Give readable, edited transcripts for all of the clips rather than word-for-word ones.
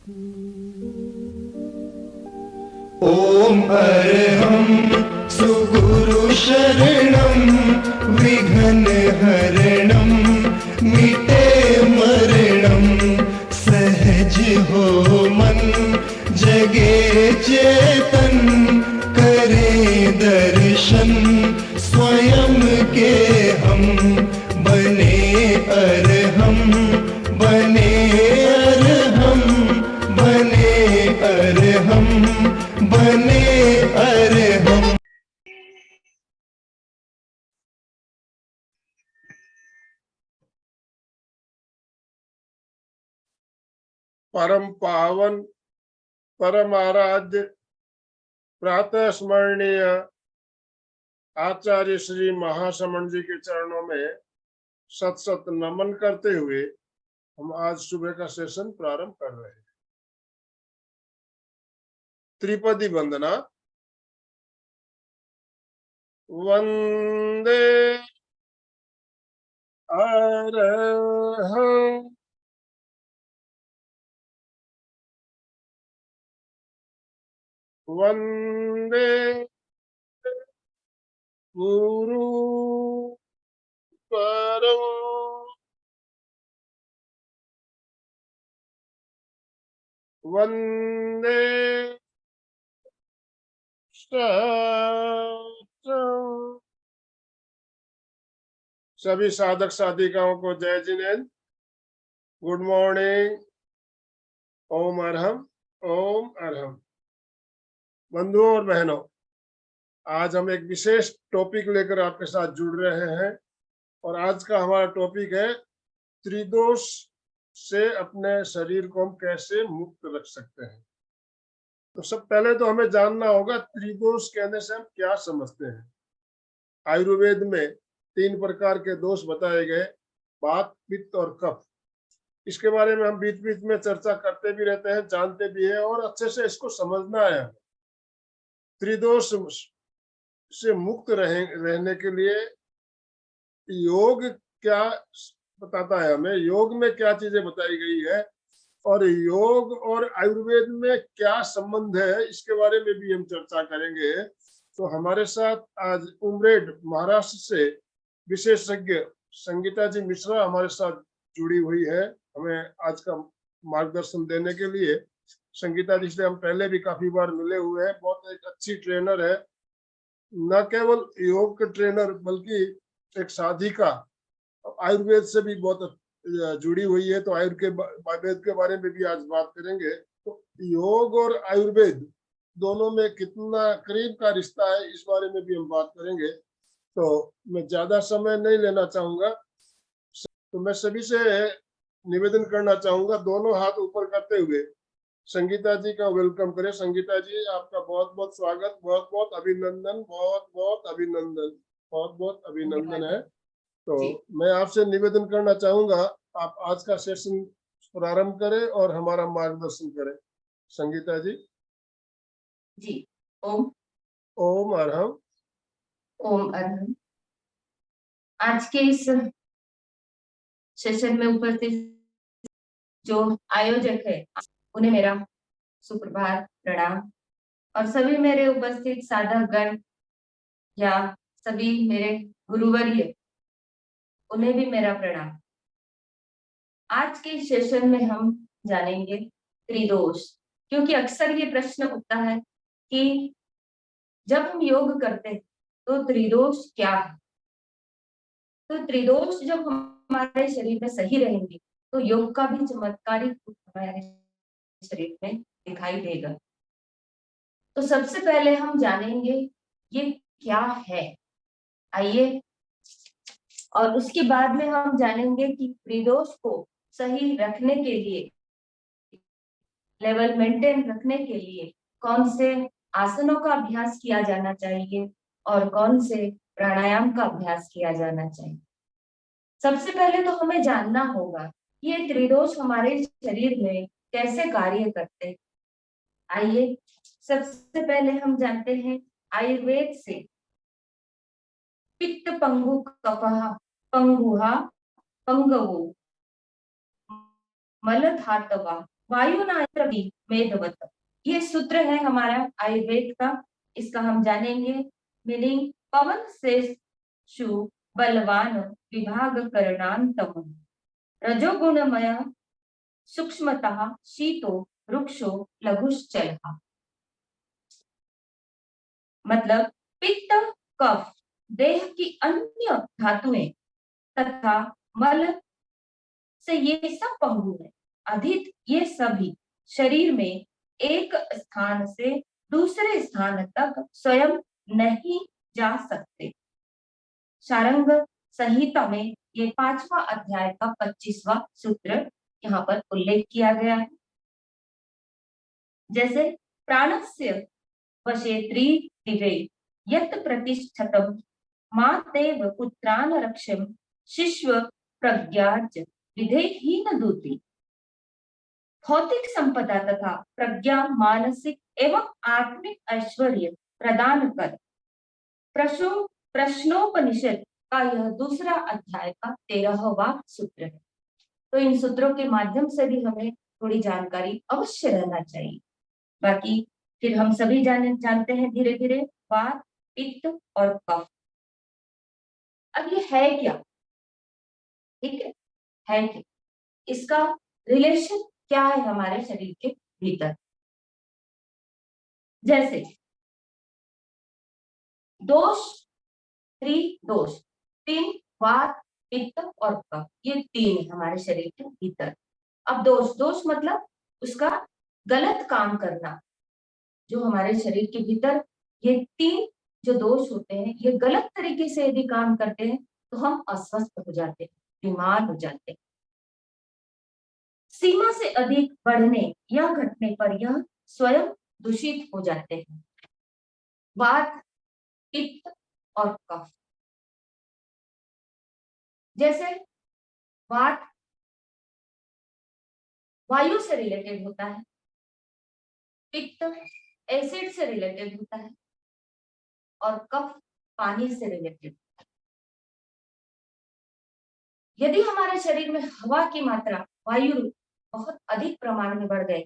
ओम अरहं सुगुरु शरणं विघ्न हरणं मिटे मरणं सहज हो मन जगे चेतन करे दर्शन स्वयं के हम बने अरहं बने अरहं बने अरहं बने अरहं। परम पावन परम आराध्य प्रातः स्मरणीय आचार्य श्री महासमण जी के चरणों में सत सत नमन करते हुए हम आज सुबह का सेशन प्रारंभ कर रहे हैं। त्रिपदी वंदना। वंदे अरहं वंदे गुरु परम वंदे सतम्। सभी साधक साधिकाओं को जय जिनेन्द्र, गुड मॉर्निंग। ओम अरहम ओम अरहम। बंधुओं और बहनों, आज हम एक विशेष टॉपिक लेकर आपके साथ जुड़ रहे हैं और आज का हमारा टॉपिक है त्रिदोष से अपने शरीर को हम कैसे मुक्त रख सकते हैं। तो सब पहले तो हमें जानना होगा त्रिदोष कहने से हम क्या समझते हैं। आयुर्वेद में 3 प्रकार के दोष बताए गए, वात पित्त और कफ। इसके बारे में हम बीच बीच में चर्चा करते भी रहते हैं, जानते भी हैं और अच्छे से इसको समझना है। त्रिदोष से मुक्त रहने के लिए योग क्या बताता है, हमें योग में क्या चीजें बताई गई है और योग और आयुर्वेद में क्या संबंध है, इसके बारे में भी हम चर्चा करेंगे। तो हमारे साथ आज उमरेड महाराष्ट्र से विशेषज्ञ संगीता जी मिश्रा हमारे साथ जुड़ी हुई है हमें आज का मार्गदर्शन देने के लिए। संगीता जी से हम पहले भी काफी बार मिले हुए हैं, बहुत एक अच्छी ट्रेनर है, न केवल योग के ट्रेनर बल्कि एक साधिका, आयुर्वेद से भी बहुत जुड़ी हुई है। तो आयुर्वेद के बारे में भी आज बात करेंगे। तो योग और आयुर्वेद दोनों में कितना करीब का रिश्ता है, इस बारे में भी हम बात करेंगे। तो मैं ज्यादा समय नहीं लेना चाहूंगा, तो मैं सभी से निवेदन करना चाहूंगा, दोनों हाथ ऊपर करते हुए संगीता जी का वेलकम करें। संगीता जी, आपका बहुत बहुत स्वागत, बहुत बहुत अभिनंदन, बहुत बहुत अभिनंदन, बहुत बहुत अभिनंदन है। तो मैं आपसे निवेदन करना चाहूंगा, आप आज का सेशन प्रारंभ करें और हमारा मार्गदर्शन करें। संगीता जी। जी। ओम ओम अरहम ओम अरहम। आज के इस सेशन में उपस्थित जो आयोजक है उन्हें मेरा सुप्रभात प्रणाम, और सभी मेरे उपस्थित साधक गण या सभी मेरे गुरुवर्य उन्हें भी मेरा प्रणाम। आज के सेशन में हम जानेंगे त्रिदोष, क्योंकि अक्सर ये प्रश्न उठता है कि जब हम योग करते हैं तो त्रिदोष क्या है। तो त्रिदोष जब हमारे शरीर में सही रहेंगे तो योग का भी चमत्कारिक हमारे शरीर में दिखाई देगा। तो सबसे पहले हम जानेंगे ये क्या है, आइए, और उसके बाद में हम जानेंगे कि त्रिदोष को सही रखने के लिए, लेवल मेंटेन रखने के लिए कौन से आसनों का अभ्यास किया जाना चाहिए और कौन से प्राणायाम का अभ्यास किया जाना चाहिए। सबसे पहले तो हमें जानना होगा ये त्रिदोष हमारे शरीर में कैसे कार्य करते हैं। आइए, सबसे पहले हम जानते हैं आयुर्वेद से पित्त पंगु कफः पंगुहा पंगवो मलधातवा वायुनात्रवि मेधवत। ये सूत्र है हमारा आयुर्वेद का, इसका हम जानेंगे मीनिंग। पवन से शु बलवान विभाग करणांतम, रजोगुणमय सूक्ष्मतः शीतो वृक्षो लघुश्चलः। मतलब पित्त कफ देह की अन्य धातुएं तथा मल से ये सब पंगु है, अधिक ये सभी शरीर में एक स्थान से दूसरे स्थान तक स्वयं नहीं जा सकते। शारंग संहिता में ये 5वां अध्याय का 25वां सूत्र यहाँ पर उल्लेख किया गया है। जैसे प्राणस्य वशे त्रिदिवे यत् प्रतिष्ठतम् मातेव पुत्रान रक्षम शिश्व प्रज्ञाच विधेहीन दूती। भौतिक संपदा तथा प्रज्ञा मानसिक एवं आत्मिक ऐश्वर्य प्रदान कर प्रश्नोपनिषद का यह दूसरा अध्याय का 13वां सूत्र है। तो इन सूत्रों के माध्यम से भी हमें थोड़ी जानकारी अवश्य रहना चाहिए। बाकी फिर हम सभी जानते हैं धीरे धीरे वात पित्त और कफ। अब ये है क्या, ठीक है क्या, इसका रिलेशन क्या है हमारे शरीर के भीतर। जैसे दोष त्रिदोष, 3 वात पित्त और कफ, ये 3 है हमारे शरीर के भीतर। अब दोष, दोष मतलब उसका गलत काम करना। जो हमारे शरीर के भीतर ये 3 जो दोष होते हैं, ये गलत तरीके से यदि काम करते हैं तो हम अस्वस्थ हो जाते हैं, बीमार हो जाते हैं। सीमा से अधिक बढ़ने या घटने पर यह स्वयं दूषित हो जाते हैं। वात पित्त और कफ, जैसे वात वायु से रिलेटेड होता है, पित्त एसिड से रिलेटेड होता है और कफ पानी से रिलेटेड। यदि हमारे शरीर में हवा की मात्रा, वायु बहुत अधिक प्रमाण में बढ़ गए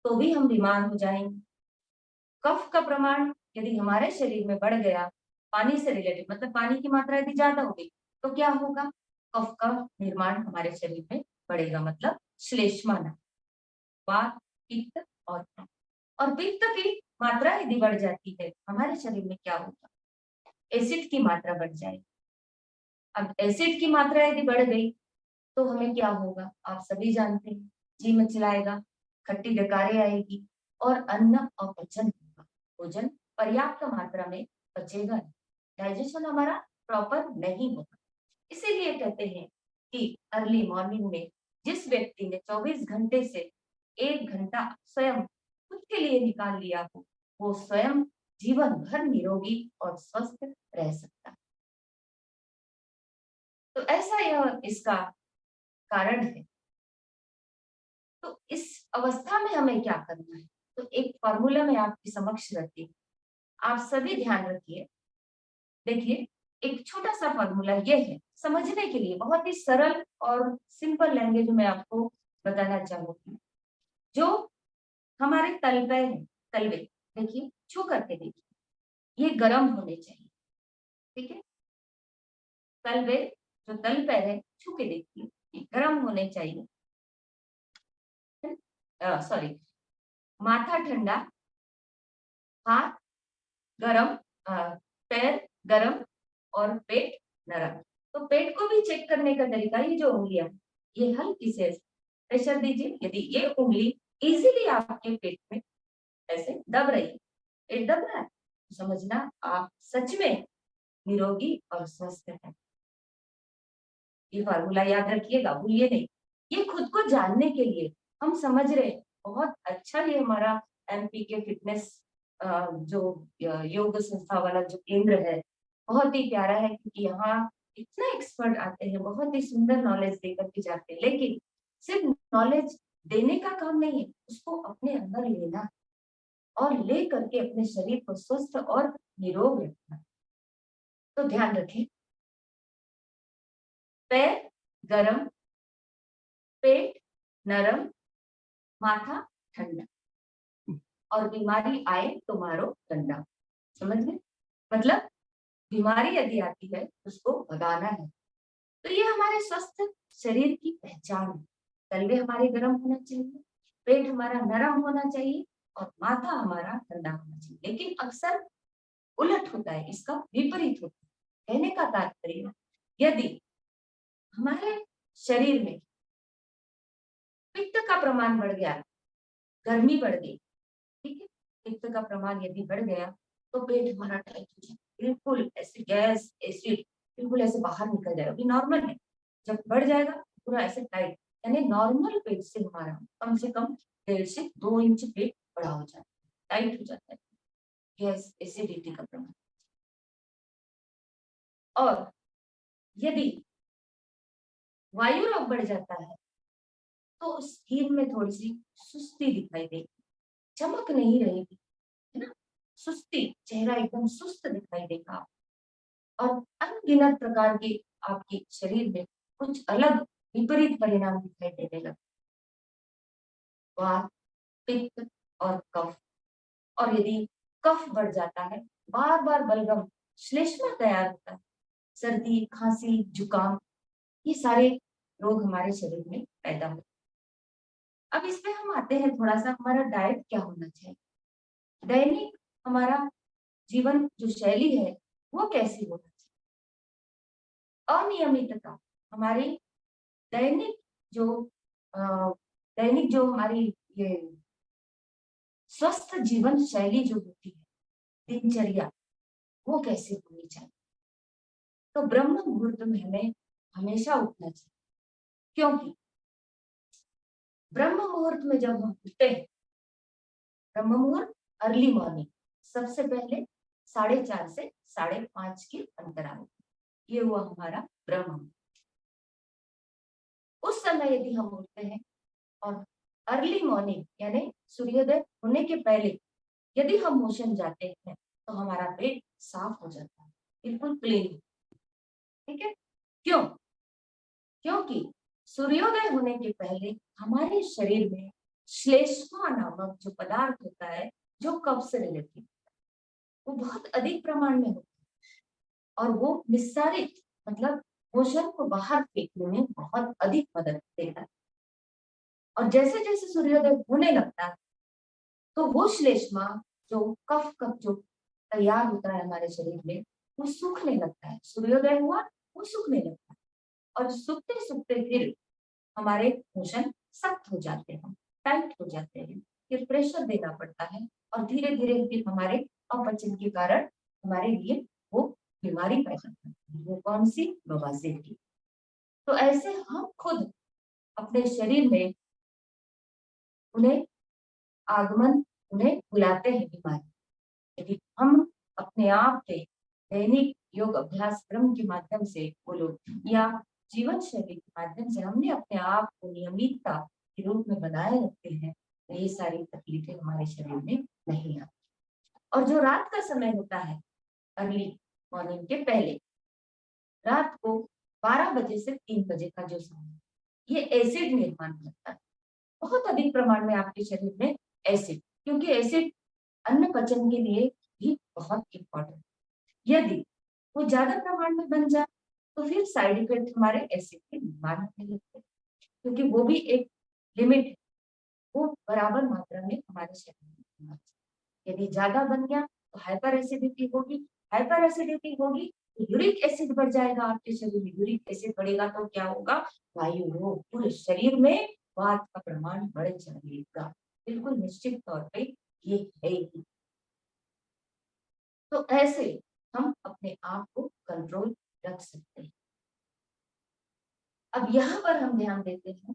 तो भी हम बीमार हो जाएंगे। कफ का प्रमाण यदि हमारे शरीर में बढ़ गया पानी से रिलेटेड, मतलब पानी की मात्रा यदि ज्यादा होगी तो क्या होगा, कफ का निर्माण हमारे शरीर में बढ़ेगा, मतलब श्लेष्माना। वात पित्त और कफ। और पित्त की मात्रा यदि बढ़ जाती है हमारे शरीर में क्या होगा, एसिड की मात्रा बढ़ जाएगी। अब एसिड की मात्रा यदि बढ़ गई तो हमें क्या होगा, आप सभी जानते हैं, जी मिचलाएगा, खट्टी डकारें आएगी और अन्न अपचन होगा। भोजन पर्याप्त मात्रा में पचेगा, डाइजेशन हमारा प्रॉपर नहीं होगा। इसीलिए कहते हैं कि अर्ली मॉर्निंग में जिस व्यक्ति ने 24 घंटे से 1 घंटा स्वयं खुद के लिए निकाल लिया हो, वो स्वयं जीवन भर निरोगी और स्वस्थ रह सकता है। तो ऐसा यह इसका कारण है। तो इस अवस्था में हमें क्या करना है, तो एक फॉर्मूला में आपके समक्ष रखती हूँ, आप सभी ध्यान रखिए। देखिए एक छोटा सा फॉर्मूला ये है, समझने के लिए बहुत ही सरल और सिंपल लैंग्वेज में आपको बताना चाहूंगी। जो हमारे तलवे हैं, तलवे देखिए, छू करके देखिए, ये गर्म होने चाहिए, ठीक है। तलवे जो तल पैर है छू के देखिए, ये गर्म होने चाहिए। सॉरी, माथा ठंडा, हाथ गरम, पैर गरम और पेट नरम। तो पेट को भी चेक करने का तरीका, ये जो उंगलियां, ये हल्की से प्रेशर दीजिए। यदि ये उंगली इजीली आपके पेट में ऐसे दब रही, पेट दब रहा है, तो समझना आप सच में निरोगी और स्वस्थ है। ये फॉर्मूला याद रखिएगा, भूलिए नहीं। ये खुद को जानने के लिए हम समझ रहे, बहुत अच्छा ये हमारा एमपी के फिटनेस जो योग संस्था वाला जो केंद्र है, बहुत ही प्यारा है, क्योंकि यहाँ इतने एक्सपर्ट आते हैं, बहुत ही सुंदर नॉलेज देकर के जाते हैं। लेकिन सिर्फ नॉलेज देने का काम नहीं है, उसको अपने अंदर लेना और ले करके अपने शरीर को स्वस्थ और निरोग रखना। तो ध्यान रखें, पैर गरम, पेट नरम, माथा ठंडा, और बीमारी आए तो मारो डंडा। समझ गए? मतलब बीमारी यदि आती है उसको भगाना है। तो ये हमारे स्वस्थ शरीर की पहचान है। तलवे हमारे गर्म होना चाहिए, पेट हमारा नरम होना चाहिए और माथा हमारा ठंडा होना चाहिए। लेकिन अक्सर उलट होता है, इसका विपरीत होता है। कहने का तात्पर्य, यदि हमारे शरीर में पित्त का प्रमाण बढ़ गया, गर्मी बढ़ गई, ठीक है, पित्त का प्रमाण यदि बढ़ गया तो पेट हमारा टाइट हो जाए, बिल्कुल ऐसे गैस एसिड बिल्कुल ऐसे बाहर निकल जाएगा। अभी नॉर्मल है, जब बढ़ जाएगा पूरा ऐसे टाइट, यानी नॉर्मल पेट से हमारा कम से कम 1.5 से 2 इंच पेट बड़ा हो जाता है, टाइट हो जाता है, गैस एसिडिटी का प्रमाण। और यदि वायु रोग बढ़ जाता है तो स्किन में थोड़ी सी सुस्ती दिखाई देगी, चमक नहीं रहेगी, है ना, सुस्ती, चेहरा एकदम सुस्त दिखाई देगा और अनगिनत प्रकार के आपके शरीर में कुछ अलग विपरीत परिणाम दिखाई देने लगते। वात, पित्त और कफ। और यदि कफ बढ़ जाता है, बार बार बलगम, श्लेष्मा तैयार होता है, सर्दी, खांसी, जुकाम, ये सारे रोग हमारे शरीर में पैदा होते हैं। अब इसमें हम आते हैं थोड़ा सा, हमारा डाइट क्या होना चाहिए। दैनिक हमारा जीवन जो शैली है वो कैसी होना चाहिए। अनियमितता हमारी दैनिक जो अ, दैनिक जो हमारी ये स्वस्थ जीवन शैली जो होती है, दिनचर्या, वो कैसे होनी चाहिए। तो ब्रह्म मुहूर्त में हमें हमेशा उठना चाहिए, क्योंकि ब्रह्म मुहूर्त में जब हम उठते हैं, ब्रह्म मुहूर्त अर्ली मॉर्निंग, सबसे पहले 4:30 से 5:30 के अंतराल, ये हुआ हमारा ब्रह्म मुहूर्त। उस समय यदि हम उठते हैं और अर्ली मॉर्निंग यानी सूर्योदय होने के पहले यदि हम मोशन जाते हैं तो हमारा पेट साफ हो जाता है, बिल्कुल क्लीन, ठीक है। क्यों? क्योंकि सूर्योदय होने के पहले हमारे शरीर में श्लेष्मा नामक जो पदार्थ होता है, जो कफ से रिलेटेड, वो बहुत अधिक प्रमाण में होता है और वो निस्सारित मतलब मोशन को बाहर फेंकने में बहुत अधिक मदद देता है। और जैसे जैसे सूर्योदय होने लगता है तो वो श्लेष्मा जो कफ जो तैयार होता है हमारे शरीर में, वो सूखने लगता है। सूर्योदय हुआ, वो सूखने लगता है और सूखते सूखते फिर हमारे मोशन सख्त हो जाते हैं, टाइट हो जाते हैं, फिर प्रेशर देना पड़ता है और धीरे धीरे फिर हमारे अपचन के कारण हमारे लिए वो बीमारी पैदा करती है। वो कौन सी? बवासीर की। तो ऐसे हम खुद अपने शरीर में उन्हें आगमन, उन्हें बुलाते हैं बीमारी। यदि हम अपने आप पे दैनिक योग अभ्यास क्रम के माध्यम से बोलो या जीवन शैली के माध्यम से हमने अपने आप को नियमितता के रूप में बनाए रखते हैं, तो ये सारी तकलीफें हमारे शरीर में नहीं आती। और जो रात का समय होता है, अर्ली मॉर्निंग के पहले, रात को 12 बजे से 3 बजे का जो समय, ये एसिड निर्माण करता है बहुत अधिक प्रमाण में आपके शरीर में एसिड, क्योंकि एसिड अन्न पचन के लिए भी बहुत इंपॉर्टेंट। यदि वो ज्यादा प्रमाण में बन जाए तो फिर साइड इफेक्ट हमारे एसिड के निर्माण होने लगते हैं, क्योंकि वो भी एक लिमिट है, वो बराबर मात्रा में हमारे शरीर में होना चाहिए। यदि ज्यादा बन गया तो हाइपर एसिडिटी होगी, हाइपर एसिडिटी होगी तो यूरिक एसिड बढ़ जाएगा आपके शरीर में, यूरिक एसिड बढ़ेगा तो क्या होगा? वायु रोग, पूरे शरीर में वात का प्रमाण बढ़ जाएगा, बिल्कुल निश्चित तौर पे ये है ही। तो ऐसे हम अपने आप को कंट्रोल रख सकते हैं। अब यहाँ पर हम ध्यान देते हैं,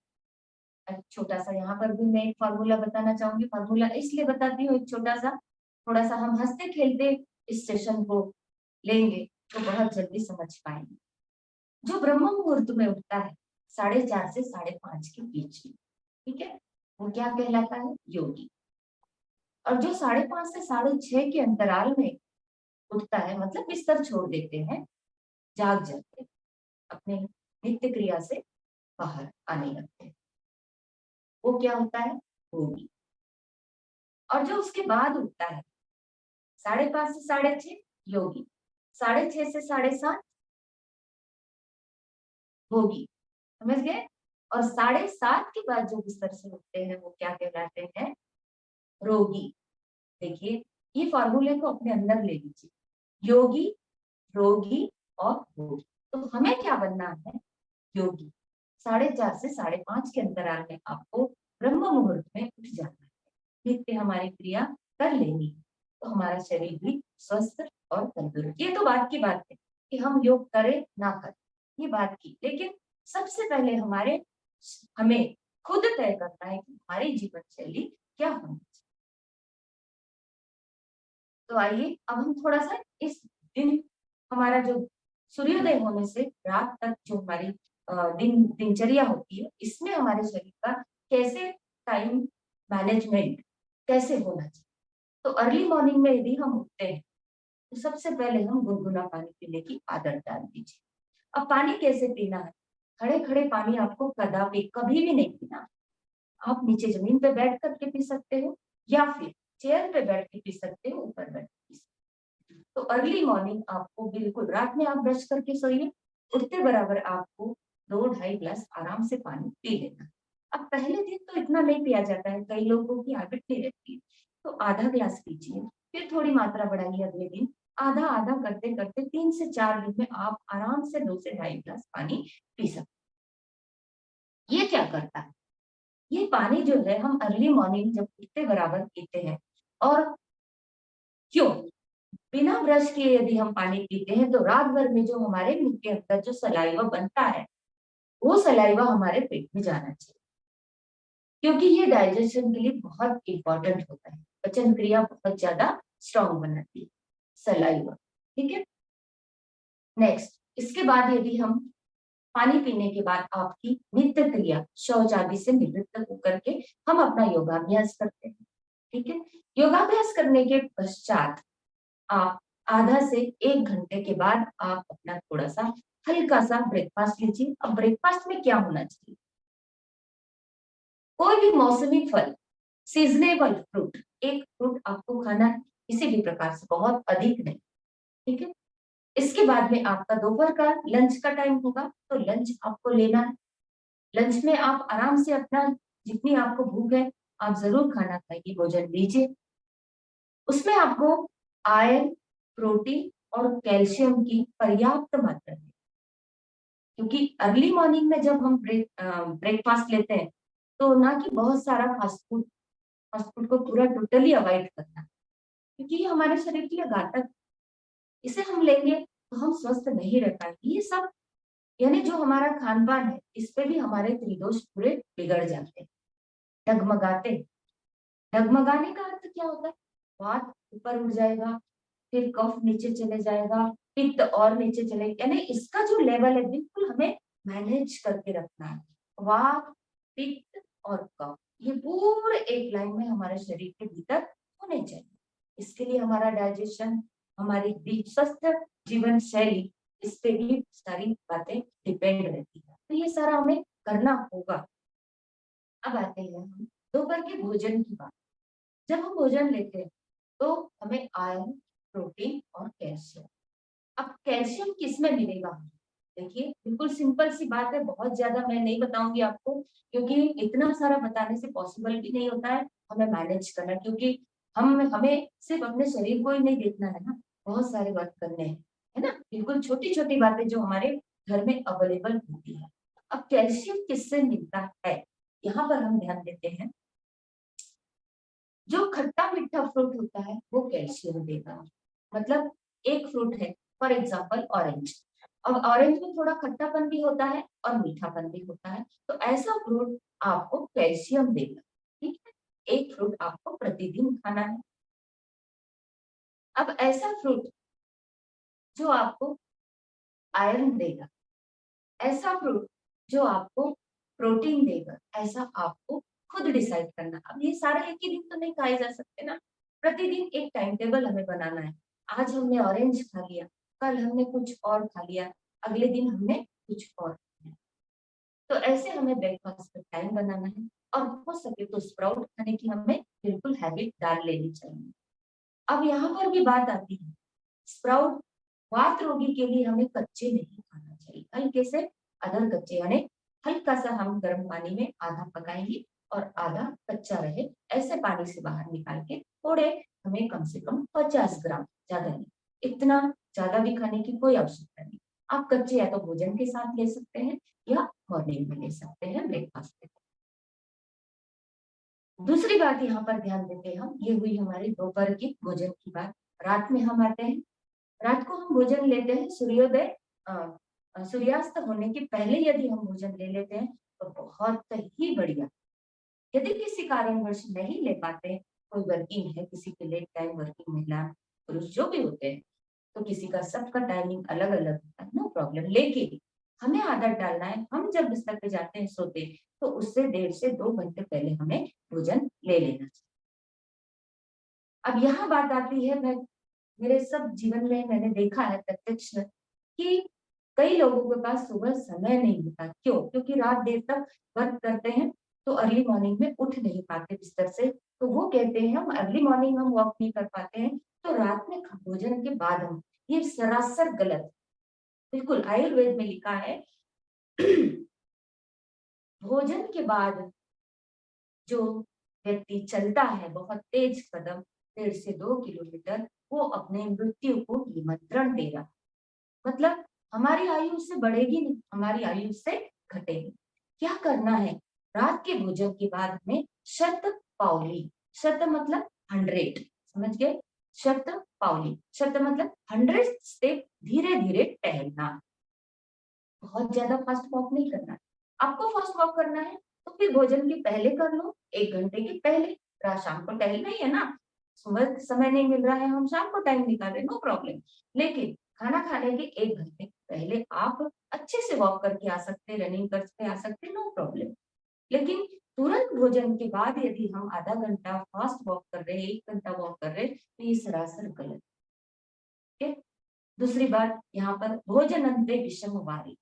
एक छोटा सा यहाँ पर भी मैं एक फार्मूला बताना चाहूंगी। फार्मूला इसलिए बताती हूँ एक छोटा सा, थोड़ा सा हम हंसते खेलते इस सेशन को लेंगे तो बहुत जल्दी समझ पाएंगे। जो ब्रह्म मुहूर्त में उठता है 4:30 से 5:30 के बीच में, ठीक है, वो क्या कहलाता है? योगी। और जो 5:30 से 6:30 के अंतराल में उठता है, मतलब बिस्तर छोड़ देते हैं, जाग जाते हैं, अपने नित्य क्रिया से बाहर आने लगते हैं, वो क्या होता है? होगी। और जो उसके बाद उठता है 5:30 से 6:30 योगी, 6:30 से 7:30 भोगी, समझ गए। और 7:30 के बाद जो बिस्तर से उठते हैं वो क्या कहलाते हैं? रोगी। देखिए ये फॉर्मूले को अपने अंदर ले लीजिए, योगी, रोगी और भोगी। तो हमें क्या बनना है? योगी। 4:30 से 5:30 के अंतराल में आपको ब्रह्म मुहूर्त में उठ जाना है, नित्य हमारी क्रिया कर लेनी है, तो हमारा शरीर भी स्वस्थ और तंदुरुस्त। ये तो बात की बात है कि हम योग करें ना करें, ये बात की, लेकिन सबसे पहले हमें खुद तय करना है कि हमारी जीवन शैली क्या होनी चाहिए। तो आइए अब हम थोड़ा सा इस दिन, हमारा जो सूर्योदय होने से रात तक जो हमारी दिनचर्या होती है, इसमें हमारे शरीर का कैसे टाइम मैनेजमेंट कैसे होना चाहिए। तो अर्ली मॉर्निंग में यदि हम उठते हैं तो सबसे पहले हम गुनगुना पानी पीने की आदत डाल दीजिए। अब पानी कैसे पीना है? खड़े खड़े पानी आपको कदापि कभी भी नहीं पीना। आप नीचे जमीन पे बैठ करके पी सकते हो या फिर चेयर पे बैठ के पी सकते हो, ऊपर बैठ के पी सकते हो। तो अर्ली मॉर्निंग आपको बिल्कुल, रात में आप ब्रश करके सोइए, उठते बराबर आपको 2-2.5 गिलास आराम से पानी पी लेना। अब पहले दिन तो इतना नहीं पिया जाता है, कई लोगों की आदत नहीं रहती है, तो आधा गिलास पीजिए, फिर थोड़ी मात्रा बढ़ाइए अगले दिन, आधा आधा करते करते 3 से 4 दिन में आप आराम से 2 से 2.5 गिलास पानी पी सकते। ये क्या करता है? ये पानी जो है हम अर्ली मॉर्निंग जब उठते बराबर पीते हैं, और क्यों? बिना ब्रश किए यदि हम पानी पीते हैं तो रात भर में जो हमारे मुंह के अंदर जो सलाइवा बनता है, वो सलाइवा हमारे पेट में जाना चाहिए, क्योंकि ये डाइजेशन के लिए बहुत इंपॉर्टेंट होता है, पाचन क्रिया बहुत ज्यादा स्ट्रांग बनाती है सलाइवा। ठीक है, नेक्स्ट, इसके बाद यदि हम पानी पीने के बाद आपकी नित्य क्रिया शौच आदि से निवृत्त होकर के हम अपना योगाभ्यास करते हैं। ठीक है, योगाभ्यास करने के पश्चात आप आधा से 1 घंटे के बाद आप अपना थोड़ा सा हल्का सा ब्रेकफास्ट लीजिए। अब ब्रेकफास्ट में क्या होना चाहिए? कोई भी मौसमी फल, सीजनेबल फ्रूट, एक फ्रूट आपको खाना है, किसी भी प्रकार से, बहुत अधिक नहीं। ठीक है, इसके बाद में आपका दोपहर का लंच का टाइम होगा, तो लंच आपको लेना है। लंच में आप आराम से अपना जितनी आपको भूख है आप जरूर खाना खाइए, भोजन लीजिए। उसमें आपको आयरन, प्रोटीन और कैल्शियम की पर्याप्त मात्रा है, क्योंकि अर्ली मॉर्निंग में जब हम ब्रेकफास्ट लेते हैं तो ना कि बहुत सारा फास्ट फूड को पूरा टोटली अवॉइड करना, क्योंकि ये हमारे शरीर के लिए घातक, इसे हम लेंगे तो हम स्वस्थ नहीं रह पाएंगे। ये सब यानी जो हमारा खान पान है, इस पे भी हमारे त्रिदोष पूरे बिगड़ जाते हैं, डगमगाते हैं। डगमगाने का अर्थ क्या होता है? वात ऊपर उठ जाएगा, फिर कफ नीचे चले जाएगा, पित्त और नीचे चले, यानी इसका जो लेवल है बिल्कुल हमें मैनेज करके रखना है। वात, पित्त और कफ, ये पूरे एक लाइन में हमारे शरीर के भीतर होने चाहिए। इसके लिए हमारा डाइजेशन, हमारी स्वस्थ जीवन शैली, इस पे भी सारी बातें डिपेंड रहती है, तो ये सारा हमें करना होगा। अब आते हैं हम दोपहर के भोजन की बात। जब हम भोजन लेते हैं तो हमें आयरन, प्रोटीन और कैल्शियम। अब कैल्शियम किस में मिलेगा? देखिए बिल्कुल सिंपल सी बात है, बहुत ज्यादा मैं नहीं बताऊंगी आपको, क्योंकि इतना सारा बताने से पॉसिबल भी नहीं होता है हमें मैनेज करना, क्योंकि हमें सिर्फ अपने शरीर को ही नहीं देखना है ना, बहुत सारे वर्क करने हैं, है ना। बिल्कुल छोटी छोटी बातें जो हमारे घर में अवेलेबल होती है। अब कैल्शियम किससे मिलता है, यहाँ पर हम ध्यान देते हैं। जो खट्टा मीठा फ्रूट होता है वो कैल्शियम देगा। मतलब एक फ्रूट है, फॉर एग्जाम्पल ऑरेंज। अब ऑरेंज में थोड़ा खट्टापन भी होता है और मीठापन भी होता है, तो ऐसा फ्रूट आपको कैल्शियम देगा। ठीक है, एक फ्रूट आपको प्रतिदिन खाना है। अब ऐसा फ्रूट जो आपको आयरन देगा, ऐसा फ्रूट जो आपको प्रोटीन देगा, ऐसा आपको खुद डिसाइड करना। अब ये सारे एक ही दिन तो नहीं खाए जा सकते ना, प्रतिदिन एक टाइम टेबल हमें बनाना है। आज हमने ऑरेंज खा लिया, कल हमने कुछ और खा लिया, अगले दिन हमने कुछ और खा लिया। तो ऐसे हमें ब्रेकफास्ट का टाइम बनाना है। और हो सके तो स्प्राउट खाने की हमें बिल्कुल हैबिट डाल लेनी चाहिए। अब यहाँ पर भी बात आती है, स्प्राउट वात रोगी के लिए हमें कच्चे नहीं खाना चाहिए, हल्के से अदर कच्चे, यानी हल्का सा हम गर्म पानी में आधा पकाएंगे और आधा कच्चा रहे, ऐसे पानी से बाहर निकाल के थोड़े, हमें कम से कम 50 ग्राम, ज्यादा नहीं, इतना ज्यादा भी खाने की कोई आवश्यकता नहीं। आप कच्चे या तो भोजन के साथ ले सकते हैं या मॉर्निंग में ले सकते हैं, ब्रेकफास्ट में। दूसरी बात यहाँ पर ध्यान देते हैं हम, ये हुई हमारी दोपहर की भोजन की बात। रात में हम आते हैं, रात को हम भोजन लेते हैं सूर्योदय सूर्यास्त होने के पहले यदि हम भोजन ले लेते हैं तो बहुत ही बढ़िया। यदि किसी कारणवश नहीं ले पाते, कोई वर्किंग है, किसी के लेट टाइम वर्किंग महिला पुरुष जो भी होते हैं, तो किसी का सबका टाइमिंग अलग अलग होता है, नो प्रॉब्लम। लेकिन हमें आदत डालना है, हम जब बिस्तर पे जाते हैं सोते, तो उससे 1.5 से 2 घंटे पहले हमें भोजन ले लेना चाहिए। अब यहाँ बात आती है, मैं मेरे सब जीवन में मैंने देखा है प्रत्यक्ष कि कई लोगों के पास सुबह समय नहीं होता। क्यों? क्योंकि रात देर तक वर्क करते हैं, तो अर्ली मॉर्निंग में उठ नहीं पाते बिस्तर से। तो वो कहते हैं हम अर्ली मॉर्निंग हम वॉक नहीं कर पाते हैं, तो रात में भोजन के बाद हम, ये सरासर गलत। बिल्कुल आयुर्वेद में लिखा है भोजन के बाद जो व्यक्ति चलता है बहुत तेज कदम, 1.5 से 2 किलोमीटर, वो अपने मृत्यु को निमंत्रण दे रहा। मतलब हमारी आयु उससे बढ़ेगी नहीं, हमारी आयु उससे घटेगी। क्या करना है? रात के भोजन के बाद हमें शत पावली, शत मतलब 100, समझ गए? शत पावली, शत मतलब 100 स्टेप धीरे धीरे टहलना। बहुत ज्यादा फास्ट वॉक नहीं करना है। आपको फास्ट वॉक करना है तो फिर भोजन के पहले कर लो, 1 घंटे के पहले। शाम को टहलना ही है ना, सुबह समय नहीं मिल रहा है, हम शाम को टाइम निकालें, नो प्रॉब्लम। लेकिन खाना खाने के 1 घंटे पहले आप अच्छे से वॉक करके आ सकते, रनिंग करके आ सकते, नो प्रॉब्लम। लेकिन तुरंत भोजन के बाद यदि हम आधा घंटा फास्ट वॉक कर रहे हैं, 1 घंटा वॉक कर रहे हैं, तो ये सरासर गलत है। दूसरी बात यहाँ पर, भोजन अंते विषम वारी।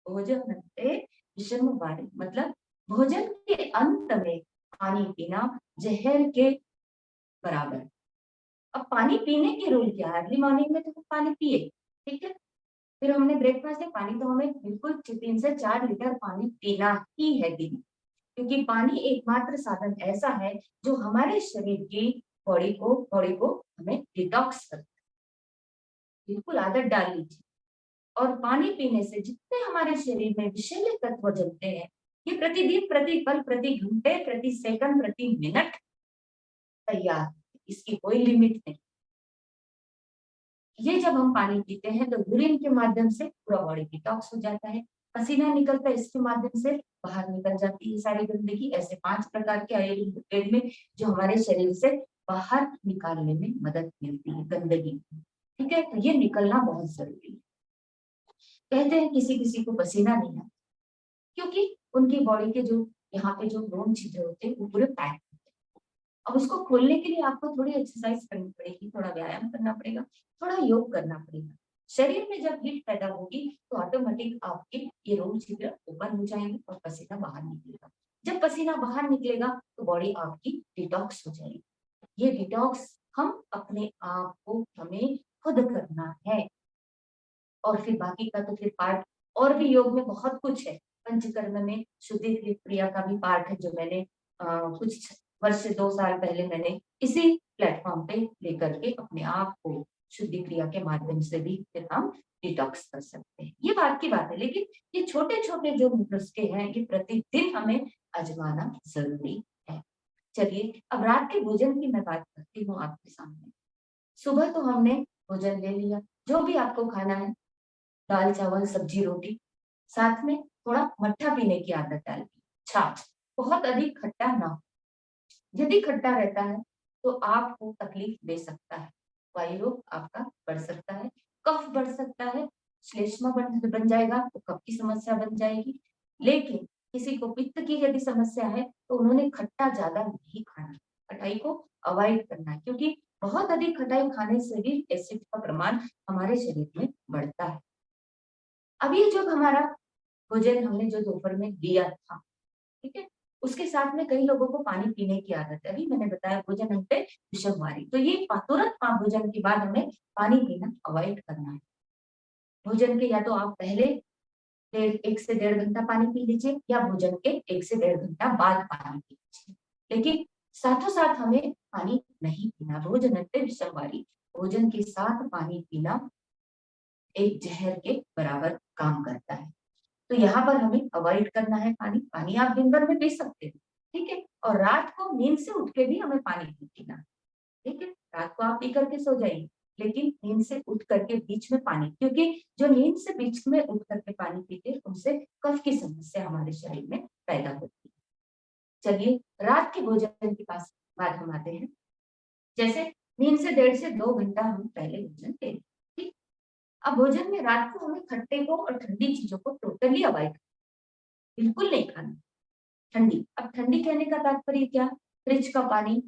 भोजन अंते विषम वारी मतलब भोजन के अंत में पानी पीना जहर के बराबर। अब पानी पीने के रूल क्या है? अर्ली मॉर्निंग में तो हम पानी पिए, ठीक है, फिर हमने ब्रेकफास्ट में पानी, तो हमें बिल्कुल 3 से 4 लीटर पानी पीना ही है दिन में। क्योंकि पानी एकमात्र साधन ऐसा है जो हमारे शरीर की बॉडी को हमें डिटॉक्स करता है। बिल्कुल आदत डाल लीजिए। और पानी पीने से जितने हमारे शरीर में विषैले तत्व जमते हैं, ये प्रतिदिन, प्रति पल, प्रति घंटे, प्रति सेकंड, प्रति मिनट तैयार, इसकी कोई लिमिट नहीं। ये जब हम पानी पीते हैं तो यूरिन के माध्यम से पूरा बॉडी डिटॉक्स हो जाता है, पसीना निकलता है, इसके माध्यम से बाहर निकल जाती है सारी गंदगी। ऐसे 5 प्रकार के आयुर्वेद में जो हमारे शरीर से बाहर निकालने में मदद मिलती है गंदगी, ठीक है। तो ये निकलना बहुत जरूरी है। कहते हैं किसी किसी को पसीना नहीं आता क्योंकि उनकी बॉडी के जो यहाँ पे जो लोम छिद्र होते हैं वो पूरे पैक होते हैं। अब उसको खोलने के लिए आपको थोड़ी एक्सरसाइज करनी पड़ेगी, थोड़ा व्यायाम करना पड़ेगा, थोड़ा योग करना पड़ेगा। शरीर में जब हीट पैदा होगी तो ऑटोमेटिक आपके ये लोम छिद्र ओपन हो जाएंगे और पसीना बाहर निकलेगा। जब पसीना बाहर निकलेगा तो बॉडी आपकी डिटॉक्स हो जाएगी। ये डिटॉक्स हम अपने आप को हमें खुद करना है। और फिर बाकी का तो फिर पार्ट और भी योग में बहुत कुछ है। पंचकर्म में शुद्धि क्रिया का भी पार्ट है जो मैंने कुछ वर्ष से 2 साल पहले मैंने इसी प्लेटफॉर्म पे लेकर के अपने आप को शुद्धि क्रिया के माध्यम से भी फिर हम डिटॉक्स कर सकते हैं। ये बात की बात है, लेकिन ये छोटे छोटे जो नुस्खे हैं ये प्रतिदिन हमें आजमाना जरूरी है। चलिए अब रात के भोजन की मैं बात करती हूँ आपके सामने। सुबह तो हमने भोजन ले लिया, जो भी आपको खाना है, दाल चावल सब्जी रोटी, साथ में थोड़ा मट्ठा पीने की आदत डालिए, छाछ, बहुत अधिक खट्टा ना हो। यदि खट्टा रहता है तो आपको तकलीफ दे सकता है, वायु रोग आपका बढ़ सकता है, कफ बढ़ सकता है, श्लेष्मा बन जाएगा तो कफ की समस्या बन जाएगी। लेकिन किसी को पित्त की यदि समस्या है तो उन्होंने खट्टा ज्यादा नहीं खाना, खटाई को अवॉइड करना है, क्योंकि बहुत अधिक खटाई खाने से भी एसिड का प्रमाण हमारे शरीर में बढ़ता है। अब ये जो हमारा भोजन हमने जो दोपहर में लिया था, ठीक है, उसके साथ में कई लोगों को पानी पीने की आदत है। अभी मैंने बताया भोजन अंते विषमवारी, तो ये तुरंत भोजन के बाद हमें पानी पीना अवॉइड करना है। भोजन के या तो आप पहले 1 से 1.5 घंटा पानी पी लीजिए या भोजन के 1 से 1.5 घंटा बाद पानी पी लीजिए, लेकिन साथों साथ हमें पानी नहीं पीना। भोजन अंते विषमवारी, भोजन के साथ पानी पीना एक जहर के बराबर काम करता है। तो यहाँ पर हमें अवॉइड करना है पानी। पानी आप दिन भर में पी सकते हो, ठीक है, और रात को नींद से उठ के भी हमें पानी नहीं पीना, ठीक है। रात को आप पी करके सो जाइए, लेकिन नींद से उठ करके बीच में पानी, क्योंकि जो नींद से बीच में उठ करके पानी पीते हैं उनसे कफ की समस्या हमारे शरीर में पैदा होती है। चलिए रात के भोजन के पास बात हम आते हैं। जैसे नींद से 1.5 से 2 घंटा हम पहले भोजन लें, ठीक। अब भोजन में रात को हमें खट्टे को और ठंडी चीजों को टोटली अवॉइड, बिल्कुल नहीं खाना। ठंडी, अब ठंडी कहने का तात्पर्य क्या? फ्रिज का पानी,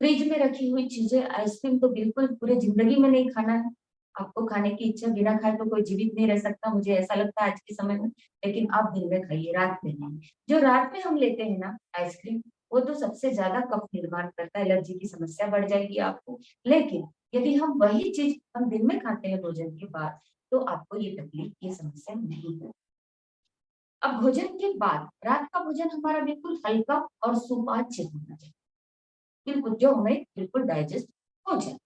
फ्रिज में रखी हुई चीजें, आइसक्रीम तो बिल्कुल पूरे जिंदगी में नहीं खाना है। आपको खाने की इच्छा, बिना खाए तो कोई जीवित नहीं रह सकता, मुझे ऐसा लगता है आज के समय में, लेकिन आप दिन में खाइए, रात में नहीं। जो रात में हम लेते हैं ना आइसक्रीम, वो तो सबसे ज्यादा कफ निर्माण करता है, एलर्जी की समस्या बढ़ जाएगी आपको। लेकिन यदि हम वही चीज हम दिन में खाते हैं भोजन के बाद, तो आपको ये तकलीफ, ये समस्या नहीं होगी। अब भोजन के बाद रात का भोजन हमारा बिल्कुल हल्का और सुपाच्य होना चाहिए, बिल्कुल जो हमें बिल्कुल डाइजेस्ट हो जाए।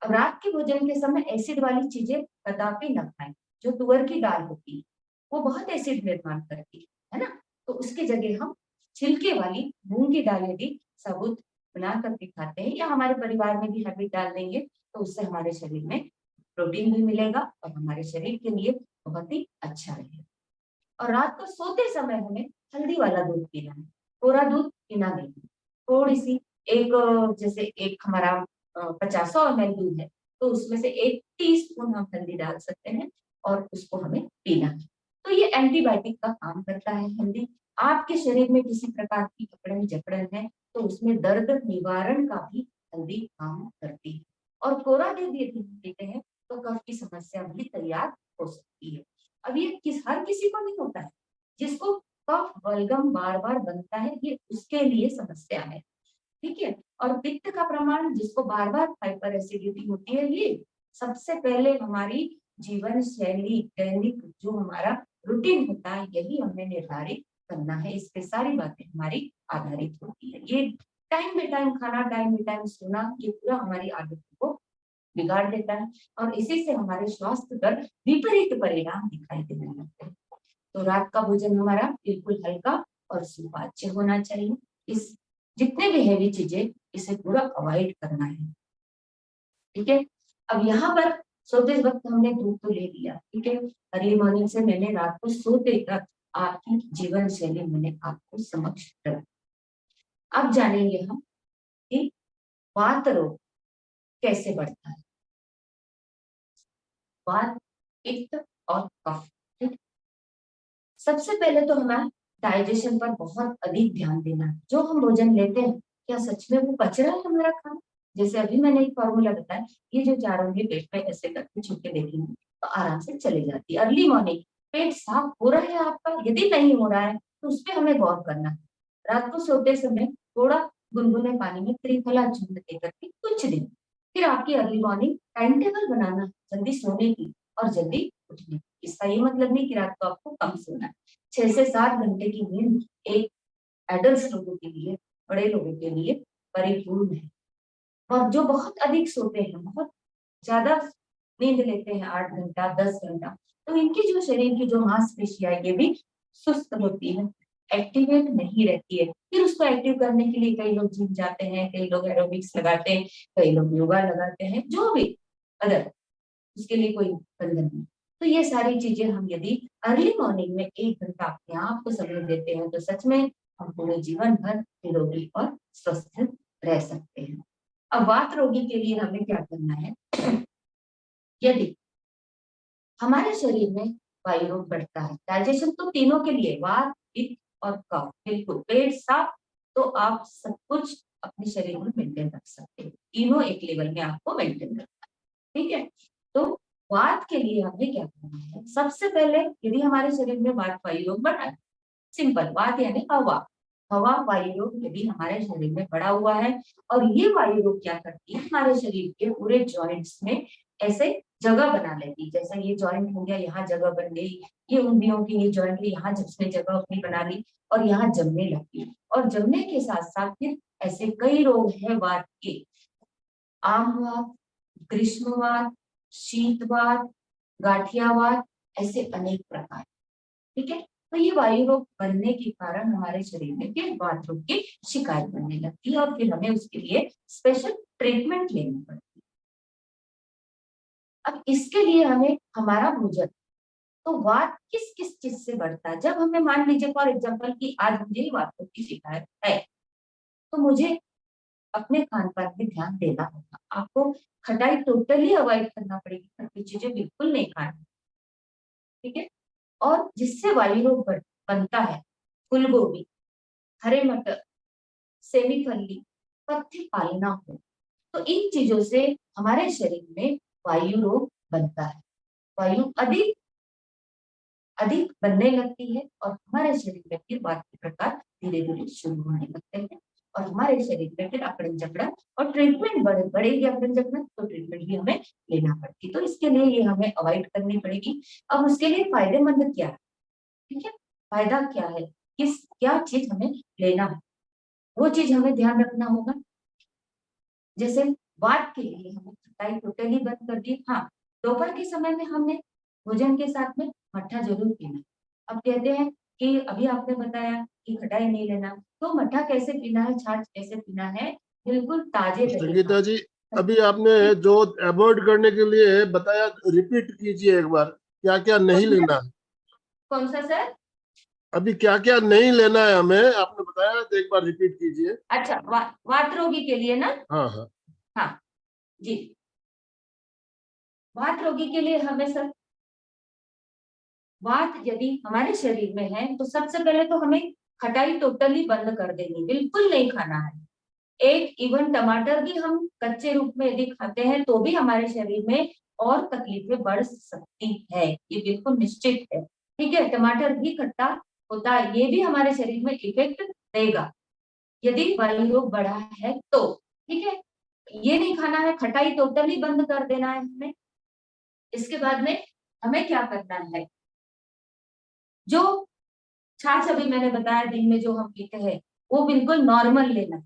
अब रात के भोजन के समय एसिड वाली चीजें कदापि न खाएं। जो तुअर की दाल होती है वो बहुत एसिड निर्माण करती है ना, तो उसकी जगह हम छिलके वाली मूंग की दाल यदि साबुत बना करके खाते हैं, या हमारे परिवार में भी हैबिट डाल देंगे, तो उससे हमारे शरीर में प्रोटीन भी मिलेगा और हमारे शरीर के लिए बहुत ही अच्छा रहेगा। और रात को सोते समय हमें हल्दी वाला दूध पीना है, कोरा दूध पीना नहीं। थोड़ी सी जैसे एक हमारा 50 ml दूध है, तो उसमें से 1 टीस्पून हम हल्दी डाल सकते हैं और उसको हमें पीना है। तो ये एंटीबायोटिक का काम करता है हल्दी। आपके शरीर में किसी प्रकार की अकड़न जकड़न है तो उसमें दर्द निवारण का भी हल्दी काम करती है। और कोरा दूध यदि हम पीते हैं तो कफ की समस्या भी तैयार हो सकती है। अब ये हर किसी को नहीं होता है, जिसको कफ बलगम बार बार बनता है, ये उसके लिए समस्या है, ठीक है। और पित्त का प्रमाण, जिसको बार बार हाइपर एसिडिटी होती है, ये सबसे पहले हमारी जीवन शैली, दैनिक जो हमारा रूटीन होता है, यही हमें निर्धारित करना है। इस पे सारी बातें हमारी आधारित होती है। ये टाइम बाय टाइम खाना, टाइम बाय टाइम सोना, ये पूरा हमारी आदतों को बिगाड़ देता है और इसी से हमारे स्वास्थ्य पर विपरीत परिणाम दिखाई देने लगते हैं। तो रात का भोजन हमारा बिल्कुल हल्का और सुपाच्य होना चाहिए। इस जितने भी हैवी चीजें, इसे पूरा अवॉइड करना है, ठीक है। अब यहाँ पर सोते वक्त हमने दूध तो ले लिया, ठीक है। अर्ली मॉर्निंग से मैंने रात को सोते तक आपकी जीवन शैली मैंने आपको समक्ष रखी। अब जानेंगे हम कि वात रोग कैसे बढ़ता है। वात, पित्त और कफ, ठीक। सबसे पहले तो हमें डाइजेशन पर बहुत अधिक ध्यान देना है। जो हम भोजन लेते हैं, क्या सच में वो पच रहा है हमारा खाना? जैसे अभी मैंने एक फॉर्मूला बताया, ये जो 4 उंगली पेट में ऐसे करके छू के देखेंगे तो आराम से चली जाती है। अर्ली मॉर्निंग पेट साफ हो रहा है आपका, यदि नहीं हो रहा है तो उस पर हमें गौर करना है। रात को सोते समय थोड़ा गुनगुने पानी में त्रिफला चूर्ण दे करके कुछ दिन, फिर आपकी अर्ली मॉर्निंग टाइम टेबल बनाना, जल्दी सोने की और जल्दी उठने की। इसका ये मतलब नहीं कि रात को आपको कम सोना है। 6 से 7 घंटे की नींद एक एडल्ट लोगों के लिए, बड़े लोगों के लिए परिपूर्ण है। और जो बहुत अधिक सोते हैं, बहुत ज्यादा नींद लेते हैं, 8 घंटा 10 घंटा, तो इनकी जो शरीर की जो मांसपेशियां ये भी सुस्त होती है, एक्टिवेट नहीं रहती है। फिर उसको एक्टिव करने के लिए कई लोग जिम जाते हैं, कई लोग एरोबिक्स लगाते हैं, कई लोग योगा लगाते हैं, जो भी अगर उसके लिए कोई बंधन नहीं। तो ये सारी चीजें हम यदि अर्ली मॉर्निंग में 1 घंटा अपने आप को समय देते हैं तो सच में हम पूरे जीवन भर निरोगी और स्वस्थ रह सकते हैं। अब वात रोगी के लिए हमें क्या करना है? यदि हमारे शरीर में वायु रोग बढ़ता है, डाइजेशन तो तीनों के लिए, वात, पित्त और कफ, बिल्कुल पेट साफ, तो आप सब कुछ अपने शरीर में मेंटेन रख सकते हैं। तीनों एक लेवल में आपको मेंटेन रखना है, ठीक है। तो वात के लिए हमें क्या करना है? सबसे पहले यदि हमारे शरीर में वात वायु रोग बढ़ा है सिंपल वात यानी हवा। हवा वायु रोग यदि हमारे शरीर में पड़ा हुआ है और ये वायु रोग क्या करती है, हमारे शरीर के पूरे जॉइंट्स में ऐसे जगह बना लेती है। जैसा ये जॉइंट हो गया, यहाँ जगह बन गई, ये उंगलियों की ये जॉइंट है, यहाँ जिसने जगह अपनी बना ली और यहाँ जमने लगती। और जमने के साथ साथ फिर ऐसे कई रोग है वात के, आमवात, ग्रीष्मवात, शीतवात, गाठियावात, ऐसे अनेक प्रकार। ठीक है, तो ये वायु रोग बनने के कारण हमारे शरीर में फिर वात रोग की शिकायत बनने लगती है और फिर हमें उसके लिए स्पेशल ट्रीटमेंट लेनी पड़ती है। अब इसके लिए हमें हमारा भोजन, तो वात किस किस चीज से बढ़ता है, जब हमें मान लीजिए फॉर एग्जाम्पल कि आज मुझे वात रोग की शिकायत है, तो मुझे अपने खान पान पे ध्यान देना होगा। आपको खटाई टोटली अवॉइड करना पड़ेगी, खट्टी चीजें बिल्कुल नहीं खानी। ठीक है, और जिससे वायु रोग बनता है, फूल गोभी, हरे मटर, सेमी फली, पथ्य पालना हो, तो इन चीजों से हमारे शरीर में वायु रोग बनता है। वायु अधिक अधिक बनने लगती है और हमारे शरीर में फिर वात के प्रकार धीरे धीरे शुरू होने लगते हैं और हमारे शरीर में फिर अकड़न जकड़न और ट्रीटमेंट बढ़ेगी। अकड़न जकड़न तो ट्रीटमेंट भी हमें लेना पड़ती, तो इसके लिए ये हमें अवॉइड करनी पड़ेगी। अब उसके लिए फायदेमंद क्या है, ठीक है, फायदा क्या है, क्या चीज हमें लेना है, वो चीज हमें ध्यान रखना होगा। जैसे वात के लिए हमें खटाई टोटली बंद कर दी। हाँ, दोपहर के समय में हमने भोजन के साथ में मट्ठा जरूर पीना। अब कहते हैं कि अभी आपने बताया कि खटाई नहीं लेना, तो मट्ठा कैसे पीना है, छाछ कैसे पीना है, बिल्कुल ताजे दही संगीता जी, अभी आपने जो अवॉइड करने के लिए बताया, रिपीट कीजिए एक बार, क्या क्या नहीं लेना है। कौन सा सर? अभी क्या क्या नहीं लेना है हमें, आपने बताया, तो एक बार रिपीट कीजिए। अच्छा, वात रोगी के लिए ना? हाँ हाँ हाँ जी, वात रोगी के लिए हमें सर, वात यदि हमारे शरीर में है तो सबसे पहले तो हमें खटाई टोटली बंद कर देनी, बिल्कुल नहीं खाना है। एक इवन टमाटर भी हम कच्चे रूप में यदि खाते हैं तो भी हमारे शरीर में और तकलीफें बढ़ सकती है, ये बिल्कुल निश्चित है। ठीक है, टमाटर भी खट्टा होता है, ये भी हमारे शरीर में इफेक्ट देगा यदि वायु रोग बढ़ा है तो। ठीक है, ये नहीं खाना है, खटाई टोटली बंद कर देना है हमें। इसके बाद में हमें क्या करना है, जो छाछ अभी मैंने बताया दिन में जो हम पीते हैं वो बिल्कुल नॉर्मल लेना है,